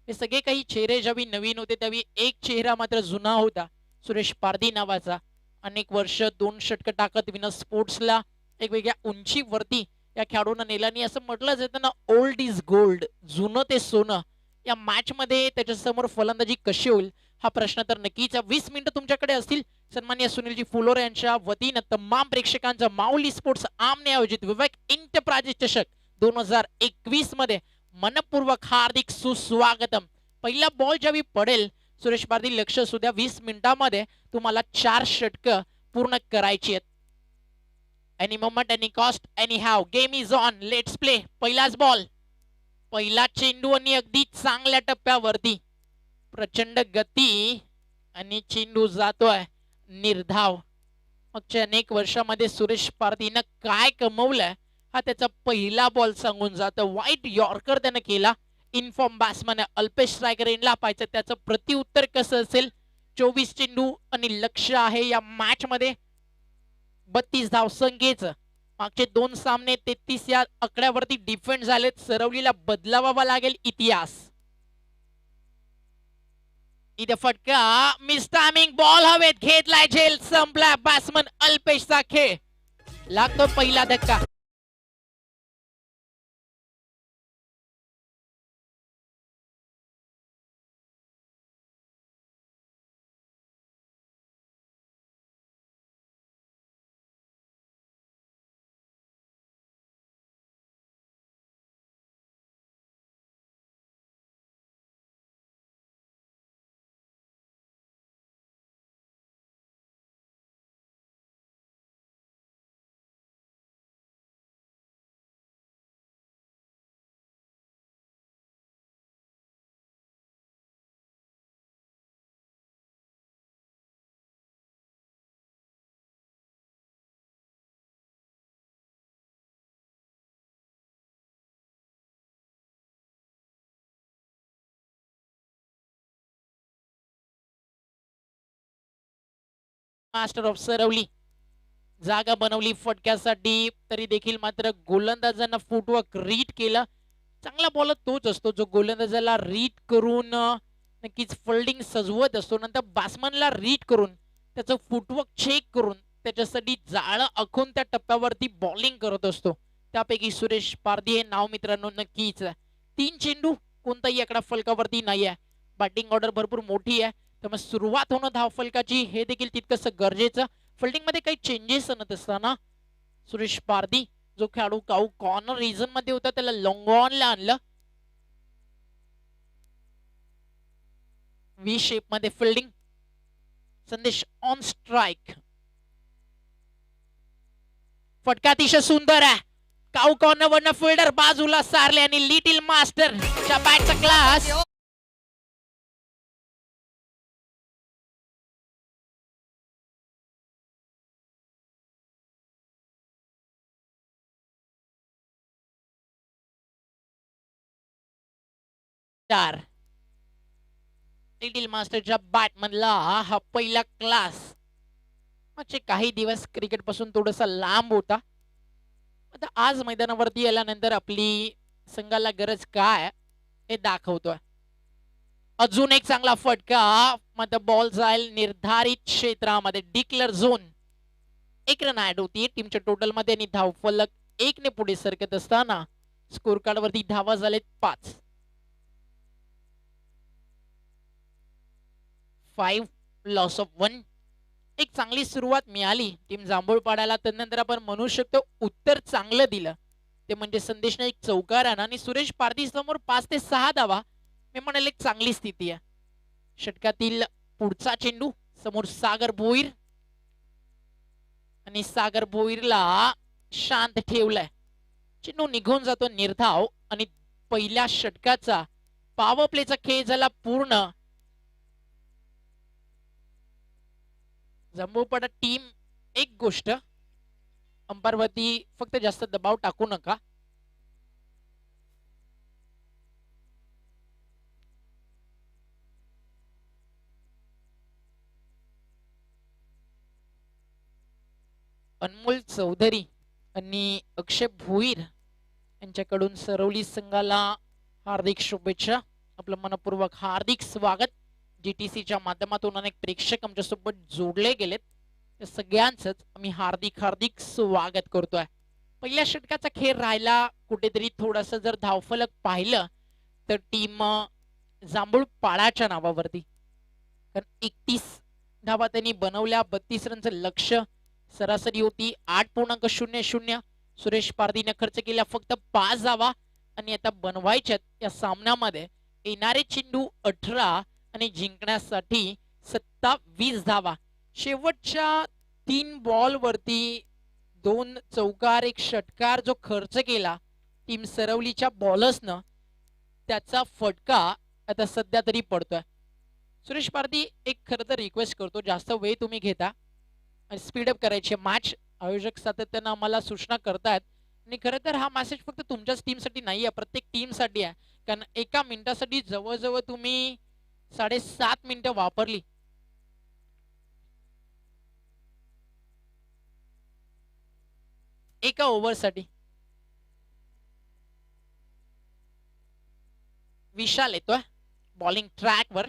Speaker 1: हे सगळे काही चेहरे ज्यावेळी नवीन होते त्यावेळी एक चेहरा मात्र जुना होता, सुरेश पारधी नावाचा. अनेक वर्ष 2 षटक टाकत विनर स्पोर्ट्सला एक वेगळ्या उंचीवरती या खेळाडूंना नेलं. आणि असं म्हटलं जातं ना, ओल्ड इज गोल्ड, जुनं ते सोनं. या मॅच मध्ये त्याच्या समोर फलंदाजी कशी होईल हा प्रश्न तर नक्कीच. 20 मिनिटं तुमच्याकडे असतील. सन्माननीय सुनीलजी फुलोरे यांच्या वतीनं तमाम प्रेक्षकांचं माऊली स्पोर्ट्स आमने आयोजित विवेक इंटरप्राइजेस चषक 2021 मध्ये मनपूर्वक हार्दिक सुस्वागतम. पहिला बॉल ज्यावेळी पडेल सुरेश पारधी, लक्ष सुद्धा 20 मिनिटांमध्ये तुम्हाला 4 षटकं पूर्ण करायची आहेत. Any moment, any cost, any how, game is on, let's play. पहिलाच बॉल, पहिला चेंडू आणि अगदी चांगल्या टप्प्यावरती प्रचंड गती आणि चेंडू जातोय निर्धाव. मागच्या अनेक वर्षामध्ये सुरेश पारधीनं काय कमवलंय हा त्याचा पहिला बॉल सांगून जातं. वाईट यॉर्कर त्यानं केला. इनफॉर्म बॅट्समॅन अल्पेश स्ट्रायकर यांना पाहायचं त्याचं प्रत्युत्तर कसं असेल 24 चेंडू आणि लक्ष आहे या मॅच मध्ये 32 धावसंख्येचं. मागचे 2 सामने 33 या आकड्यावरती डिफेंड झालेत. सरवलीला बदलावा लागेल इतिहास. इथे फटका मिस टायमिंग बॉल हवेत घेतलाय झेल संपला. बॅट्समन अल्पेशचा खेळ लागतो पहिला धक्का. मास्टर ऑफ सरवली जागा बनवली फटक्यासाठी, तरी देखील मात्र गोलंदाजांना फुटवर्क रीड केलं. चांगला बॉलर तोच असतो जो गोलंदाजाला रीड करून नक्कीच फिल्डिंग सजवत असतो. नंतर बॅट्समनला रीड करून त्याचं फुटवर्क चेक करून त्याच्यासाठी जाळं आखून त्या टप्प्यावरती बॉलिंग करत असतो. त्यापैकी सुरेश पारधी हे नाव मित्रांनो नक्कीच. 3 चेंडू कोणताही आकडा फलकावरती नाही आहे. बॅटिंग ऑर्डर भरपूर मोठी आहे, त्यामुळे सुरुवात होणं धावफलकाची हे देखील तितकंसं गरजेचं. फिल्डिंग मध्ये काही चेंजेस आणत असताना सुरेश पारधी जो खेळाडू काऊ कॉर्नर रिजन मध्ये होता त्याला लॉंग ऑनला आणलं. व्ही शेप मध्ये फिल्डिंग. संदेश ऑन स्ट्राइक. फटका अतिशय सुंदर आहे. काऊ कॉर्नर वरनं फिल्डर बाजूला सारले आणि लिटिल मास्टर च्या बॅटचा क्लास. लिटिल मास्टरच्या बॅटमनला हा पहिला क्लास. मागचे काही दिवस क्रिकेट पासून थोडासा लांब होता. आता आज मैदानावरती आल्यानंतर आपली संघाला गरज काय हे दाखवतोय. अजून एक चांगला फटका मात्र बॉल जाईल निर्धारित क्षेत्रामध्ये डिक्लेअर झोन. 1 रन ऍड होती टीमच्या टोटल मध्ये आणि धावफलक 1 ने पुढे सरकत असताना स्कोर कार्ड वरती धावा झालेत 5. 5 लॉस ऑफ 1. एक चांगली सुरुवात मिळाली टीम जांभूळपाड्याला. त्यानंतर आपण म्हणू शकतो उत्तर चांगलं दिलं ते म्हणजे संदेशने एक चौकार आणा आणि सुरेश पारधी समोर 5 ते 6 धावा. मी म्हणाल एक चांगली स्थिती आहे. षटकातील पुढचा चेंडू समोर सागर भोईर आणि सागर भोईरला शांत ठेवलाय. चेंडू निघून जातो निर्धाव आणि पहिल्या षटकाचा पॉवर प्लेचा खेळ झाला पूर्ण. जांभूळपाडा टीम एक गोष्ट अंपायर वरती फक्त जास्त दबाव टाकू नका. अनमोल चौधरी आणि अक्षय भोईर यांच्याकडून सरवली संघाला हार्दिक शुभेच्छा. आपलं मनपूर्वक हार्दिक स्वागत. जीटीसीच्या माध्यमातून अनेक प्रेक्षक आमच्या सोबत जोडले गेलेत. त्या सगळ्यांच आम्ही हार्दिक स्वागत करतोय. पहिल्या षटकाचा खेळ राहिला कुठेतरी थोडासा जर धावफलक पाहिलं तर टीम जांभूळपाडाच्या नावावरती, कारण 31 धावा त्यांनी बनवल्या. 32 रनचं लक्ष सरासरी होती 8.00. सुरेश पारधीने खर्च केल्या फक्त 5 धावा आणि आता बनवायच्यात या सामन्यामध्ये येणारे चेंडू 18 आणि जिंकण्यासाठी 27 धावा. शेवटच्या 3 बॉल वरती 2 चौकार 1 षटकार जो खर्च केला टीम सरवलीच्या बॉलर्सनं त्याचा फटका आता सध्या तरी पडतोय. सुरेश पारधी एक खरं तर रिक्वेस्ट करतो, जास्त वेळ तुम्ही घेता आणि स्पीडअप करायची मॅच. आयोजक सातत्यानं आम्हाला सूचना करतायत आणि खरं तर हा मेसेज फक्त तुमच्याच टीमसाठी नाही आहे, प्रत्येक टीमसाठी आहे. कारण एका मिनिटासाठी जवळजवळ तुम्ही 7.5 मिनिटं वापरली एका ओव्हरसाठी. विशाल येतोय बॉलिंग ट्रॅक वर.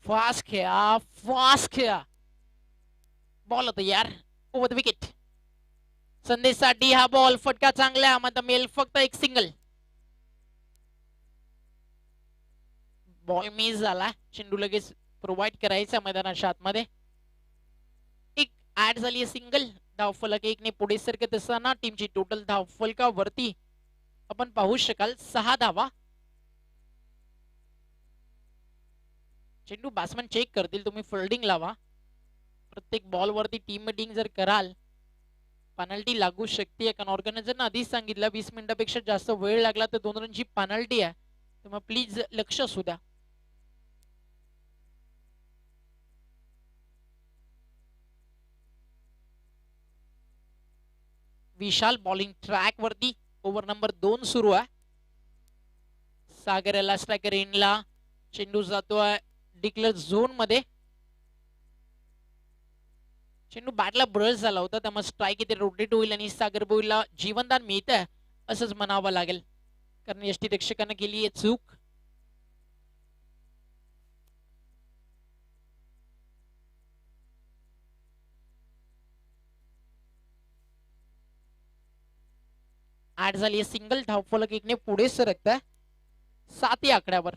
Speaker 1: फास्ट खेळा, फास्ट खेळा. बॉल होता यार, ओव्हर द विकेट. संदेशसाठी हा बॉल फटका चांगला, मात्र मेल फक्त एक सिंगल. बॉल मिस झाला. चेंडू लगेच प्रोव्हाइड करायचा मैदानाच्या आतमध्ये. एक ऍड झाली सिंगल. धावफलक 1 ने पुढे सरकत असताना टीमची टोटल धावफलकावरती आपण पाहू शकाल 6 धावा. चेंडू बॅट्समन चेक करतील, तुम्ही फिल्डिंग लावा. प्रत्येक बॉल वरती टीम मीटिंग जर कराल पेनल्टी लागू शकते, कारण ऑर्गनायझरने आधीच सांगितलं 20 मिनिटापेक्षा जास्त वेळ लागला तर 2 रनची पेनल्टी आहे. तेव्हा प्लीज लक्ष असू द्या. विशाल बॉलिंग ट्रॅक वरती. ओव्हर नंबर 2 सुरू आहे. सागर याला स्ट्रायकर इनला. चेंडू जातोय डिक्लेअर झोन मध्ये. चेंडू बॅटला ब्रश झाला होता, त्यामुळे स्ट्राईक इथे रोटेट होईल आणि सागर बोईला जीवनदान मिळतंय असंच म्हणावं लागेल, कारण यष्टीरक्षकाने केली आहे चूक. ऍड झाली सिंगल. धावफलक 1 ने पुढे सरकत आहे 7 या आकड्यावर.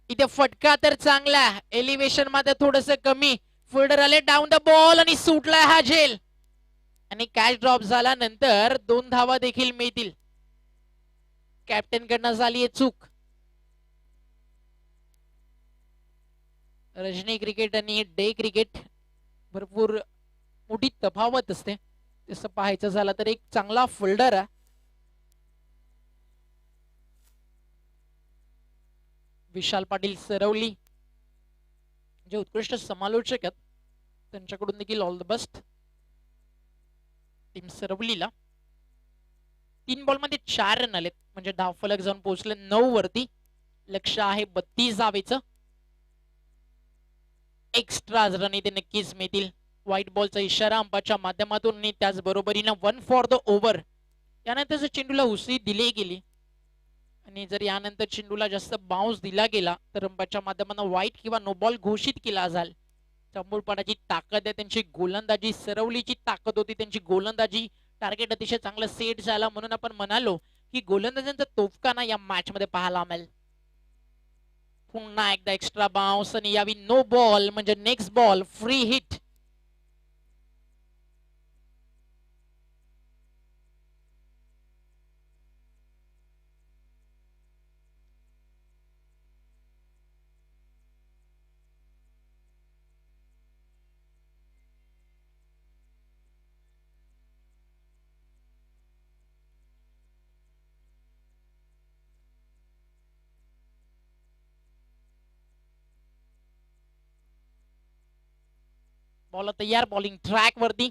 Speaker 1: इथे फटका तर चांगला, एलिव्हेशन मध्ये थोडस कमी. फिल्डर आले डाऊन द बॉल आणि सुटलाय हा झेल आणि कॅच ड्रॉप झाल्यानंतर 2 धावा देखील मिळतील. कॅप्टन कडनं झाली चूक. रजनी क्रिकेट आणि डे क्रिकेट भरपूर मोठी तफावत असते. तसं पाहायचं झालं तर एक चांगला फिल्डर आहे विशाल पाटील सरवली, जे उत्कृष्ट समालोचक आहेत, त्यांच्याकडून देखील ऑल द बेस्ट टीम सरवलीला. 3 बॉल मध्ये 4 रन आलेत, म्हणजे धावफलक जाऊन पोहोचले 9 वरती. लक्ष आहे 32 धावेचं. एक्स्ट्रा रन इथे नक्कीच मिळतील. व्हाईट बॉलचा इशारा अंपाच्या माध्यमातून आणि त्याचबरोबरीनं 1 फॉर द ओव्हर. यानंतर चेंडूला उसळी दिली गेली आणि जर यानंतर चेंडूला जास्त बाउन्स दिला गेला तर अंपाच्या माध्यमातून व्हाईट किंवा नो बॉल घोषित केला जाईल. चंबूरपाडाची ताकद आहे, त्यांची गोलंदाजी, सरवलीची ताकद होती त्यांची गोलंदाजी. टार्गेट अतिशय चांगलं सेट झाला, म्हणून आपण म्हणालो की गोलंदाजांचा तोफखाना या मॅच मध्ये पाहायला मिळेल. पुन्हा एकदा एक्स्ट्रा बाउन्स आणि यावी नो बॉल, म्हणजे next ball free hit. Ball तयार, बॉलिंग ट्रॅक वरती.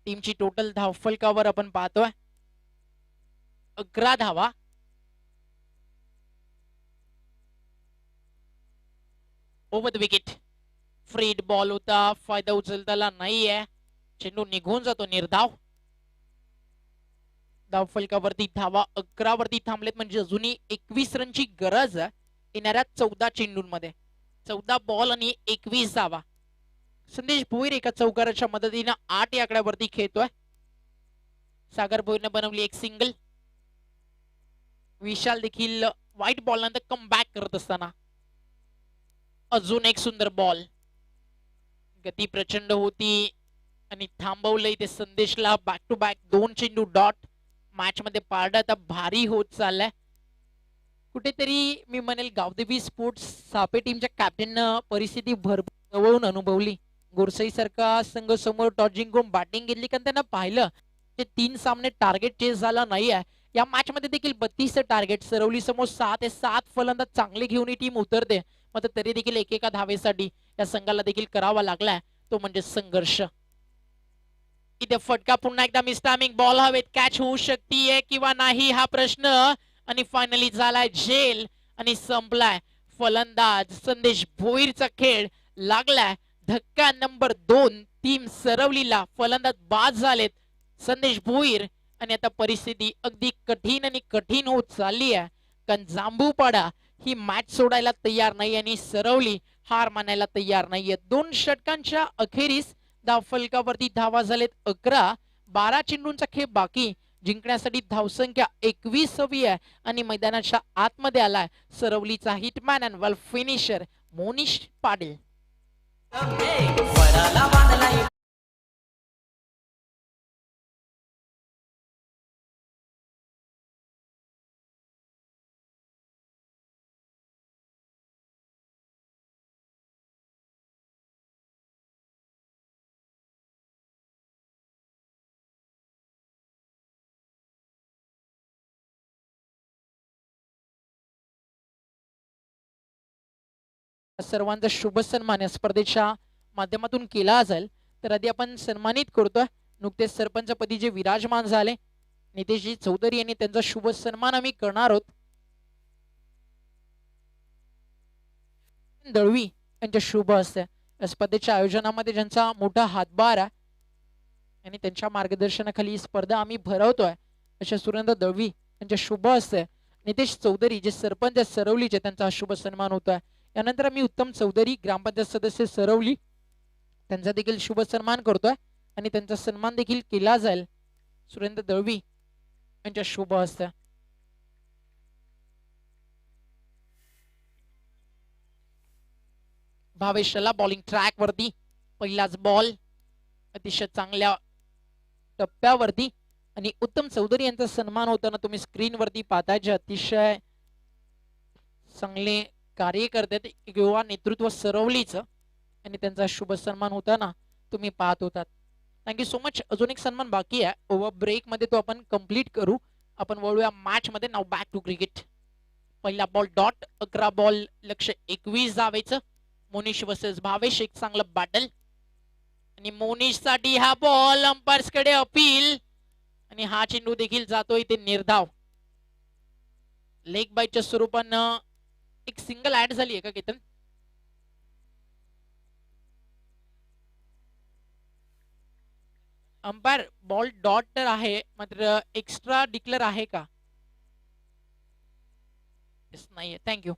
Speaker 1: टीमची टोटल धावफलकावर आपण पाहतोय 11 धावा. Over the wicket. Freed ball होता, फायदा उचलताना नाहीये. चेंडू निघून जातो निर्धाव. धावफलकावरती धावा 11 वरती थांबलेत, म्हणजे अजूनही 21 रनची गरज आहे येणाऱ्या 14 चेंडूंमध्ये. 14 बॉल आणि 21 धावा. संदेश भोईर एका चौकाराच्या मदतीने 8 या आकड्यावरती खेळतोय. सागर भोईरने बनवली एक सिंगल. विशाल देखील व्हाईट बॉल नंतर कम बॅक करत असताना अजून एक सुंदर बॉल. गती प्रचंड होती आणि थांबवलं इथे संदेशला. बॅक टू बॅक 2 चेंडू डॉट. मॅच मध्ये पारडा आता भारी होत चाललाय. कुठेतरी मी म्हणेल गावदेवी स्पोर्ट्स सापे टीमच्या कॅप्टन परिस्थिती भरपूर जवळून अनुभवली. गोरसाई सारखा संघ समोर टॉस जिंकून बॅटिंग घेतली, कारण त्यांना पाहिलं ते 3 सामने टार्गेट चेस झाला नाही आहे. या मॅच मध्ये देखील 32 टार्गेट. सरवली समोर 7 फलंदाज चांगले घेऊन ही टीम उतरते, मात्र तरी देखील एकेका धावेसाठी या संघाला देखील करावा लागलाय, तो म्हणजे संघर्ष. इथे फटका पुन्हा एकदा मिस टायमिंग बॉल हवेत कॅच होऊ शकतीये किंवा नाही हा प्रश्न आणि फायनली झालाय झेल आणि संपलाय. फलंदाज संदेश भोईरचा खेळ लागलाय. धक्का नंबर 2 टीम सरवलीला. फलंदाज बाद झालेत संदेश भोईर आणि आता परिस्थिती अगदी कठीण आणि कठीण होत चालली आहे. कारण जांभूपाडा ही मॅच सोडायला तयार नाही आणि सरवली हार मानायला तयार नाहीये. 2 षटकांच्या अखेरीस धाव फलकावरती धावा झालेत 11. 12 चेंडूंचा खेळ बाकी. जिंकण्यासाठी धावसंख्या 21 हवी आहे आणि मैदानाच्या आतमध्ये आलाय सरवलीचा hitman and well finisher Monish Patil. सर्वांचा शुभ सन्मान या स्पर्धेच्या माध्यमातून केला जाईल. तर आधी आपण सन्मानित करतोय नुकतेच सरपंचपदी जे विराजमान झाले नितेशजी चौधरी यांनी त्यांचा शुभ सन्मान आम्ही करणार आहोत. दळवी यांच्या शुभ हस्ते या स्पर्धेच्या आयोजनामध्ये ज्यांचा मोठा हातभार आहे आणि त्यांच्या मार्गदर्शनाखाली ही स्पर्धा आम्ही भरवतोय अशा सुरेंद्र दळवी यांच्या शुभ हस्ते नितेश चौधरी जे सरपंच सरवलीचे त्यांचा शुभ सन्मान होतोय. यानंतर आम्ही उत्तम चौधरी ग्रामपंचायत सदस्य सरवली त्यांचा देखील शुभ सन्मान करतोय आणि त्यांचा सन्मान देखील केला जाईल सुरेंद्र दळवी यांच्या शुभ हस्ते. भावेशला बॉलिंग ट्रॅक वरती पहिलाच बॉल अतिशय चांगल्या टप्प्यावरती आणि उत्तम चौधरी यांचा सन्मान होताना तुम्ही स्क्रीन वरती पाहताय जे अतिशय चांगले कार्य करतात युवा नेतृत्व सरवलीचं आणि त्यांचा शुभ सन्मान होताना तुम्ही पाहत होतात. Thank you so much. अजून एक सन्मान बाकी आहे ओव्हर ब्रेक मध्ये तो आपण कंप्लीट करू. आपण वळूया मॅच मध्ये. नाव बॅक टू क्रिकेट. पहिला बॉल डॉट 11 बॉल लक्ष 21 जावेचं. मोनिश वर्सेस भावेश एक चांगलं बॅटल आणि मोनिश साठी हा बॉल अंपायर्स कडे अपील आणि हा चेंडू देखील जातो इथे निर्धाव. लेग बाईच्या स्वरूपानं एक सिंगल ऍड झाली आहे का केतन? अंपायर बॉल डॉट तर आहे मात्र एक्स्ट्रा डिक्लेअर आहे का? नाहीये. थँक्यू.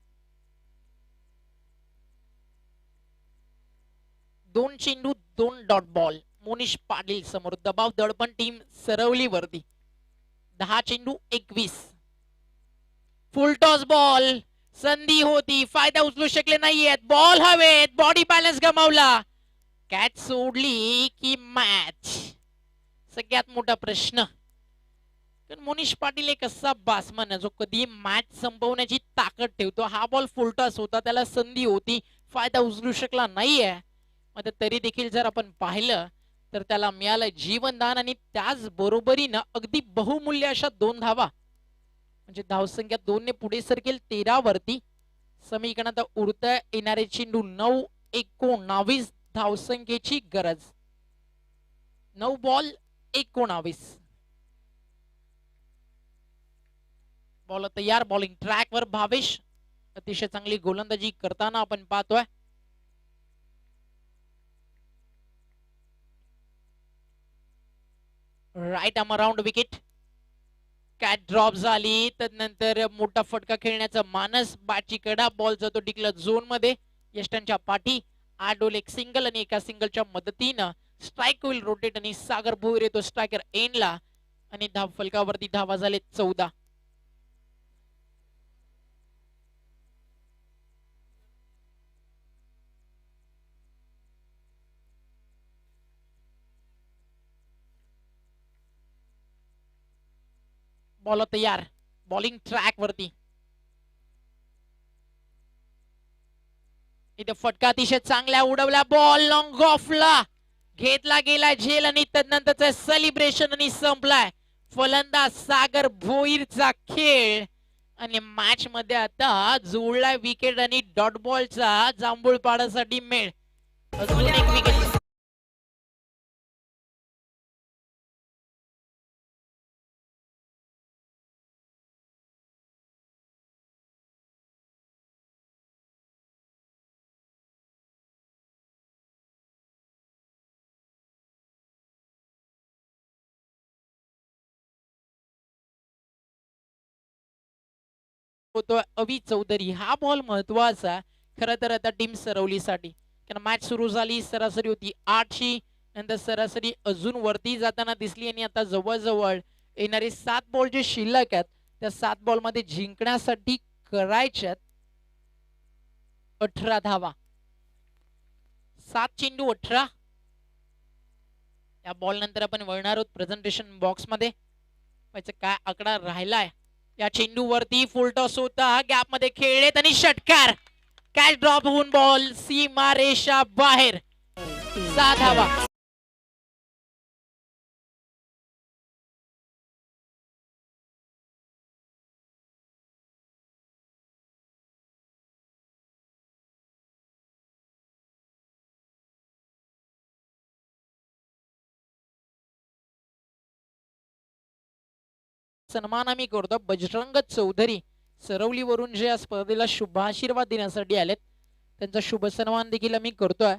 Speaker 1: 2 चेंडू 2 डॉट बॉल. मोनिश पाटील समोर. दबाव दडपण टीम सरवली वरती. 10 चेंडू 21. फुल टॉस बॉल. संधी होती फायदा उचलू शकले नाहीयेत. बॉल हवेत. बॉडी बॅलन्स गमावला. कॅच सोडली की मॅच. सगळ्यात मोठा प्रश्न. कारण मोनिश पाटील एक असा बासमन आहे जो कधी मॅच संपवण्याची ताकद ठेवतो. हा बॉल फुल टॉस होता त्याला संधी होती फायदा उचलू शकला नाहीये. मात्र तरी देखील जर आपण पाहिलं तर त्याला मिळालं जीवनदान आणि त्याच बरोबरीनं अगदी बहुमूल्य अशा 2 धावा म्हणजे धावसंख्या 2 ने पुढे सरकेल 13 वरती. समीकरणात उरता येणारे चेंडू 9-19 धावसंख्येची गरज. 9 बॉल 19. बॉल तयार. बॉलिंग ट्रॅक वर भावेश अतिशय चांगली गोलंदाजी करताना आपण पाहतोय. Right arm around wicket. Catch drop झाली त्यानंतर मोठा फटका खेळण्याचा मानस. बॅटची कडा. बॉल जातो डिक्लेअर झोन मध्ये. यष्टांच्या पाठी 8 डोल एक सिंगल आणि एका सिंगलच्या मदतीनं स्ट्राईक होईल रोटेट आणि सागर भोईर येतो स्ट्रायकर एंडला आणि धाव फलकावरती धावा झाले 14. बॉल तयार. बॉलिंग ट्रॅक वरती. इथे फटका अतिशय चांगला उडवला. बॉल लॉंग ऑफला घेतला गेला झेल आणि तदनंतरचं सेलिब्रेशन आणि संपलाय. फलंदाज सागर भोईरचा खेळ आणि मॅच मध्ये आता जुळलाय विकेट आणि डॉट बॉलचा जांभूळपाडासाठी मेळ. अजून एक विकेट होतो अवी चौधरी. हा बॉल महत्वाचा खरं तर आता टीम सरवलीसाठी, कारण मॅच सुरू झाली, सरासरी होती 8ची, नंतर सरासरी अजून वरती जाताना दिसली आणि आता जवळजवळ येणारे 7 बॉल जे शिल्लक आहेत त्या 7 बॉल मध्ये जिंकण्यासाठी करायच्यात 18 धावा. 7 चेंडू 18. या बॉल नंतर आपण वळणार आहोत प्रेझेंटेशन बॉक्स मध्ये. काय आकडा राहिलाय. या चेंडूवरती फुल टॉस होता, गॅप मध्ये खेळलेत आणि षटकार. कॅच ड्रॉप होऊन बॉल सीमा रेषा बाहेर. 6 धावा. सन्मान आम्ही करतो बजरंग चौधरी सरवलीवरून जे या स्पर्धेला शुभाशीर्वाद देण्यासाठी आलेत, त्यांचा शुभ सन्मान देखील आम्ही करतोय.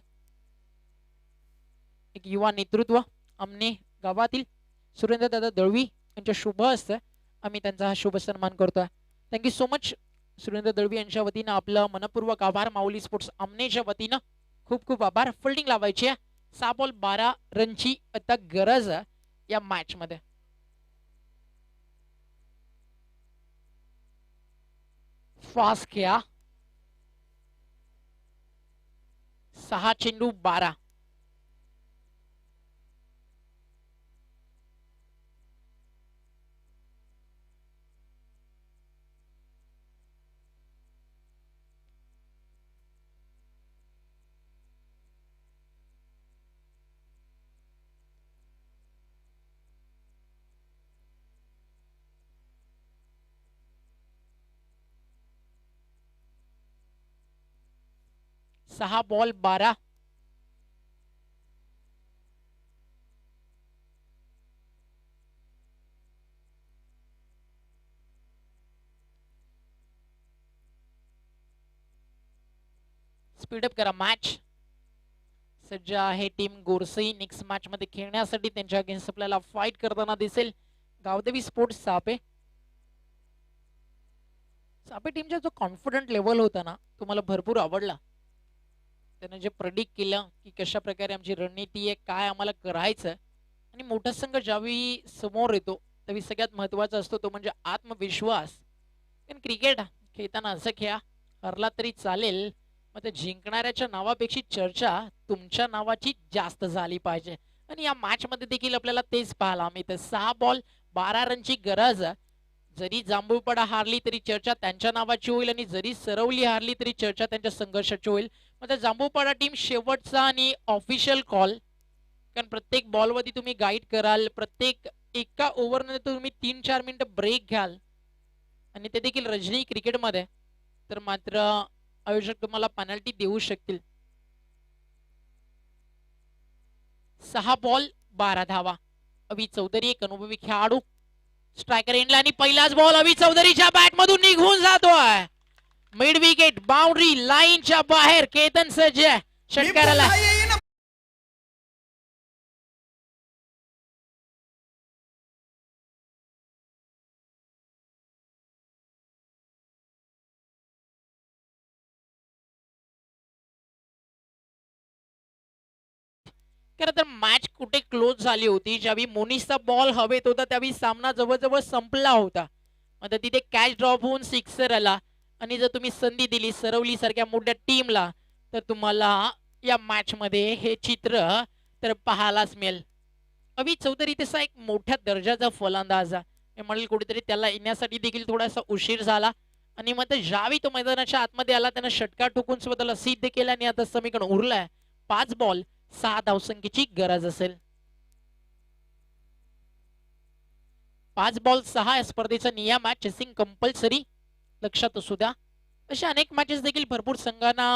Speaker 1: एक युवा नेतृत्व आमने गावातील सुरेंद्र दादा दळवी यांच्या शुभ हस्ते आम्ही त्यांचा हा शुभ सन्मान करतोय. Thank you so much Surendra Dalvi यांच्या वतीनं आपलं मनपूर्वक आभार. माऊली स्पोर्ट्स आमनेच्या वतीनं खूप खूप आभार. फिल्डिंग लावायची आहे. 6 बॉल 12 रनची आता गरज आहे या मॅच मध्ये. फास्ट खेळा. 6 चेंडू 12. सहा बॉल 12. स्पीडअप करा मॅच. सज्ज आहे टीम गोरसई नेक्स्ट मॅच मध्ये खेळण्यासाठी. त्यांच्या अगेन्स्ट आपल्याला फाईट करताना दिसेल गावदेवी स्पोर्ट्स सापे. सापे टीमचा जो कॉन्फिडंट लेवल होता ना तो मला भरपूर आवडला. त्याने जे प्रेडिक्ट केलं की कशा प्रकारे आमची रणनीती आहे, काय आम्हाला करायचं, आणि मोठा संघ ज्यावेळी समोर येतो त्यावेळी सगळ्यात महत्वाचा असतो तो म्हणजे आत्मविश्वास. कारण क्रिकेट खेळताना असं खेळा, हरला तरी चालेल, मग त्या जिंकणाऱ्याच्या नावापेक्षा चर्चा तुमच्या नावाची जास्त झाली पाहिजे. आणि या मॅच मध्ये देखील आपल्याला तेच पाहायला मिळतं. 6 बॉल 12 रनची गरज. जरी जांभूळपाडा हारली तरी चर्चा त्यांच्या नावाची होईल, आणि जरी सरवली हारली तरी चर्चा त्यांच्या संघर्षाची होईल. मग जांभूळपाडा टीम शेवटचा आणि ऑफिशियल कॉल, कारण प्रत्येक बॉलवरती तुम्ही गाईड कराल, प्रत्येक एका ओव्हरमध्ये तुम्ही 3-4 मिनिटं ब्रेक घ्याल, आणि ते देखील रजनी क्रिकेटमध्ये, तर मात्र आयोजक तुम्हाला पेनल्टी देऊ शकतील. 6 बॉल 12 धावा. अवी चौधरी एक अनुभवी खेळाडू. स्ट्रायकर एंडला आणि पहिलाच बॉल अवी चौधरीच्या बॅट मधून निघून जातोय. मिड विकेट बाउंड्री लाईनच्या बाहेर. केतन सज्ज षटकाराला. खरं तर मॅच कुठे क्लोज झाली होती, ज्यावेळी मोनिसचा बॉल हवेत होता त्यावेळी सामना जवळजवळ संपला होता. आता तिथे कॅच ड्रॉप होऊन सिक्सर आला, आणि जर तुम्ही संधी दिली सरवली सारख्या मोठ्या टीमला तर तुम्हाला या मॅच मध्ये हे चित्र तर पाहायलाच मिळेल. अवी चौधरी तसा एक मोठ्या दर्जाचा फलंदाज आहे. म्हणेल कुठेतरी त्याला येण्यासाठी देखील थोडासा उशीर झाला, आणि मग ज्यावेळी तो मैदानाच्या आतमध्ये आला त्यानं षटकार ठोकून स्वतःला सिद्ध केला, आणि आता समीकरण उरलाय 5 बॉल 6 धावसंख्येची गरज असेल. 5 बॉल 6 या स्पर्धेचा नियम आहे. चेसिंग कंपल्सरी लक्षात असू द्या. अशा अनेक मॅचेस देखील भरपूर संघांना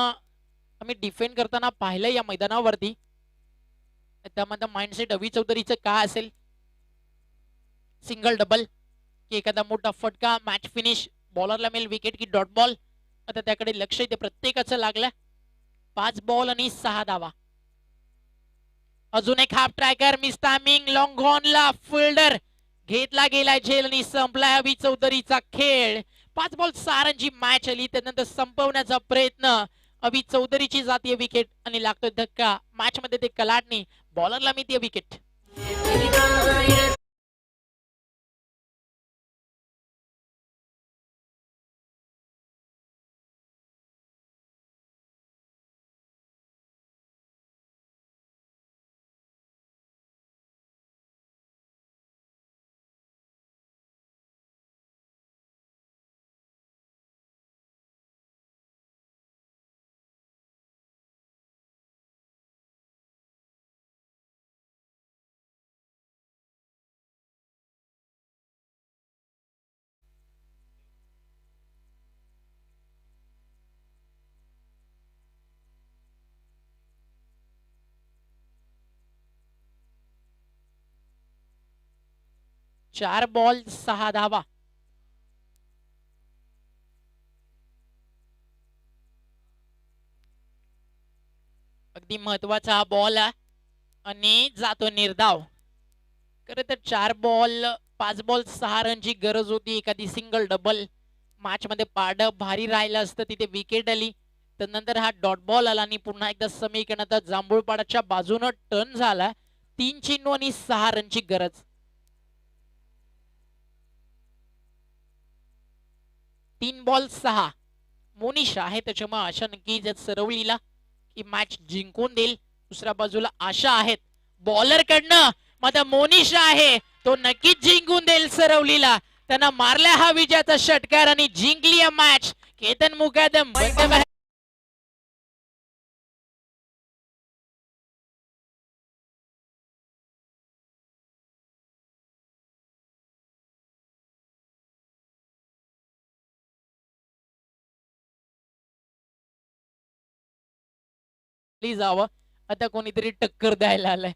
Speaker 1: आम्ही डिफेंड करताना पाहिलं या मैदानावरती. त्यामध्ये माइंडसेट अवी चौधरीचं काय असेल, सिंगल डबल की एखादा मोठा फटका, मॅच फिनिश, बॉलरला मिळेल विकेट की डॉट बॉल, आता त्याकडे लक्ष इथे प्रत्येकाचं लागलं. 5 बॉल आणि 6 धावा. अजून एक half tracker miss timing, long ऑनला फिल्डर घेतला गेलाय झेल, आणि संपलाय अवी चौधरीचा खेळ. 5 बॉल 6 रनची मॅच आली. त्यानंतर संपवण्याचा प्रयत्न अभि चौधरीची जातीय विकेट आणि लागतोय धक्का. मॅच मध्ये ते कलाटणी, बॉलरला मिळते विकेट. चार बॉल 6 धावा. अगदी महत्वाचा हा बॉल आहे आणि जातो निर्धाव. खरं तर 4 बॉल 5 बॉल 6 रनची गरज होती. एखादी सिंगल डबल मॅच मध्ये पारड भारी राहिलं असतं. तिथे विकेट आली. त्यानंतर हा डॉट बॉल आला आणि पुन्हा एकदा समीकरणात जांभूळपाडाच्या बाजूनं टर्न झाला. 3 चेंडू आणि 6 रनची गरज. 3 बॉल 6. मोनिशा आहे त्याच्यामुळे आशा नक्कीच सरवलीला ही मॅच जिंकून देईल. दुसऱ्या बाजूला आशा आहेत बॉलर कडनं, मात्र मोनिशा आहे तो नक्कीच जिंकून देईल सरवलीला. त्यांना मारल्या हा विजयाचा षटकार आणि जिंकली मॅच. केतन मुकादम जावं. आता कोणीतरी टक्कर द्यायला आलाय.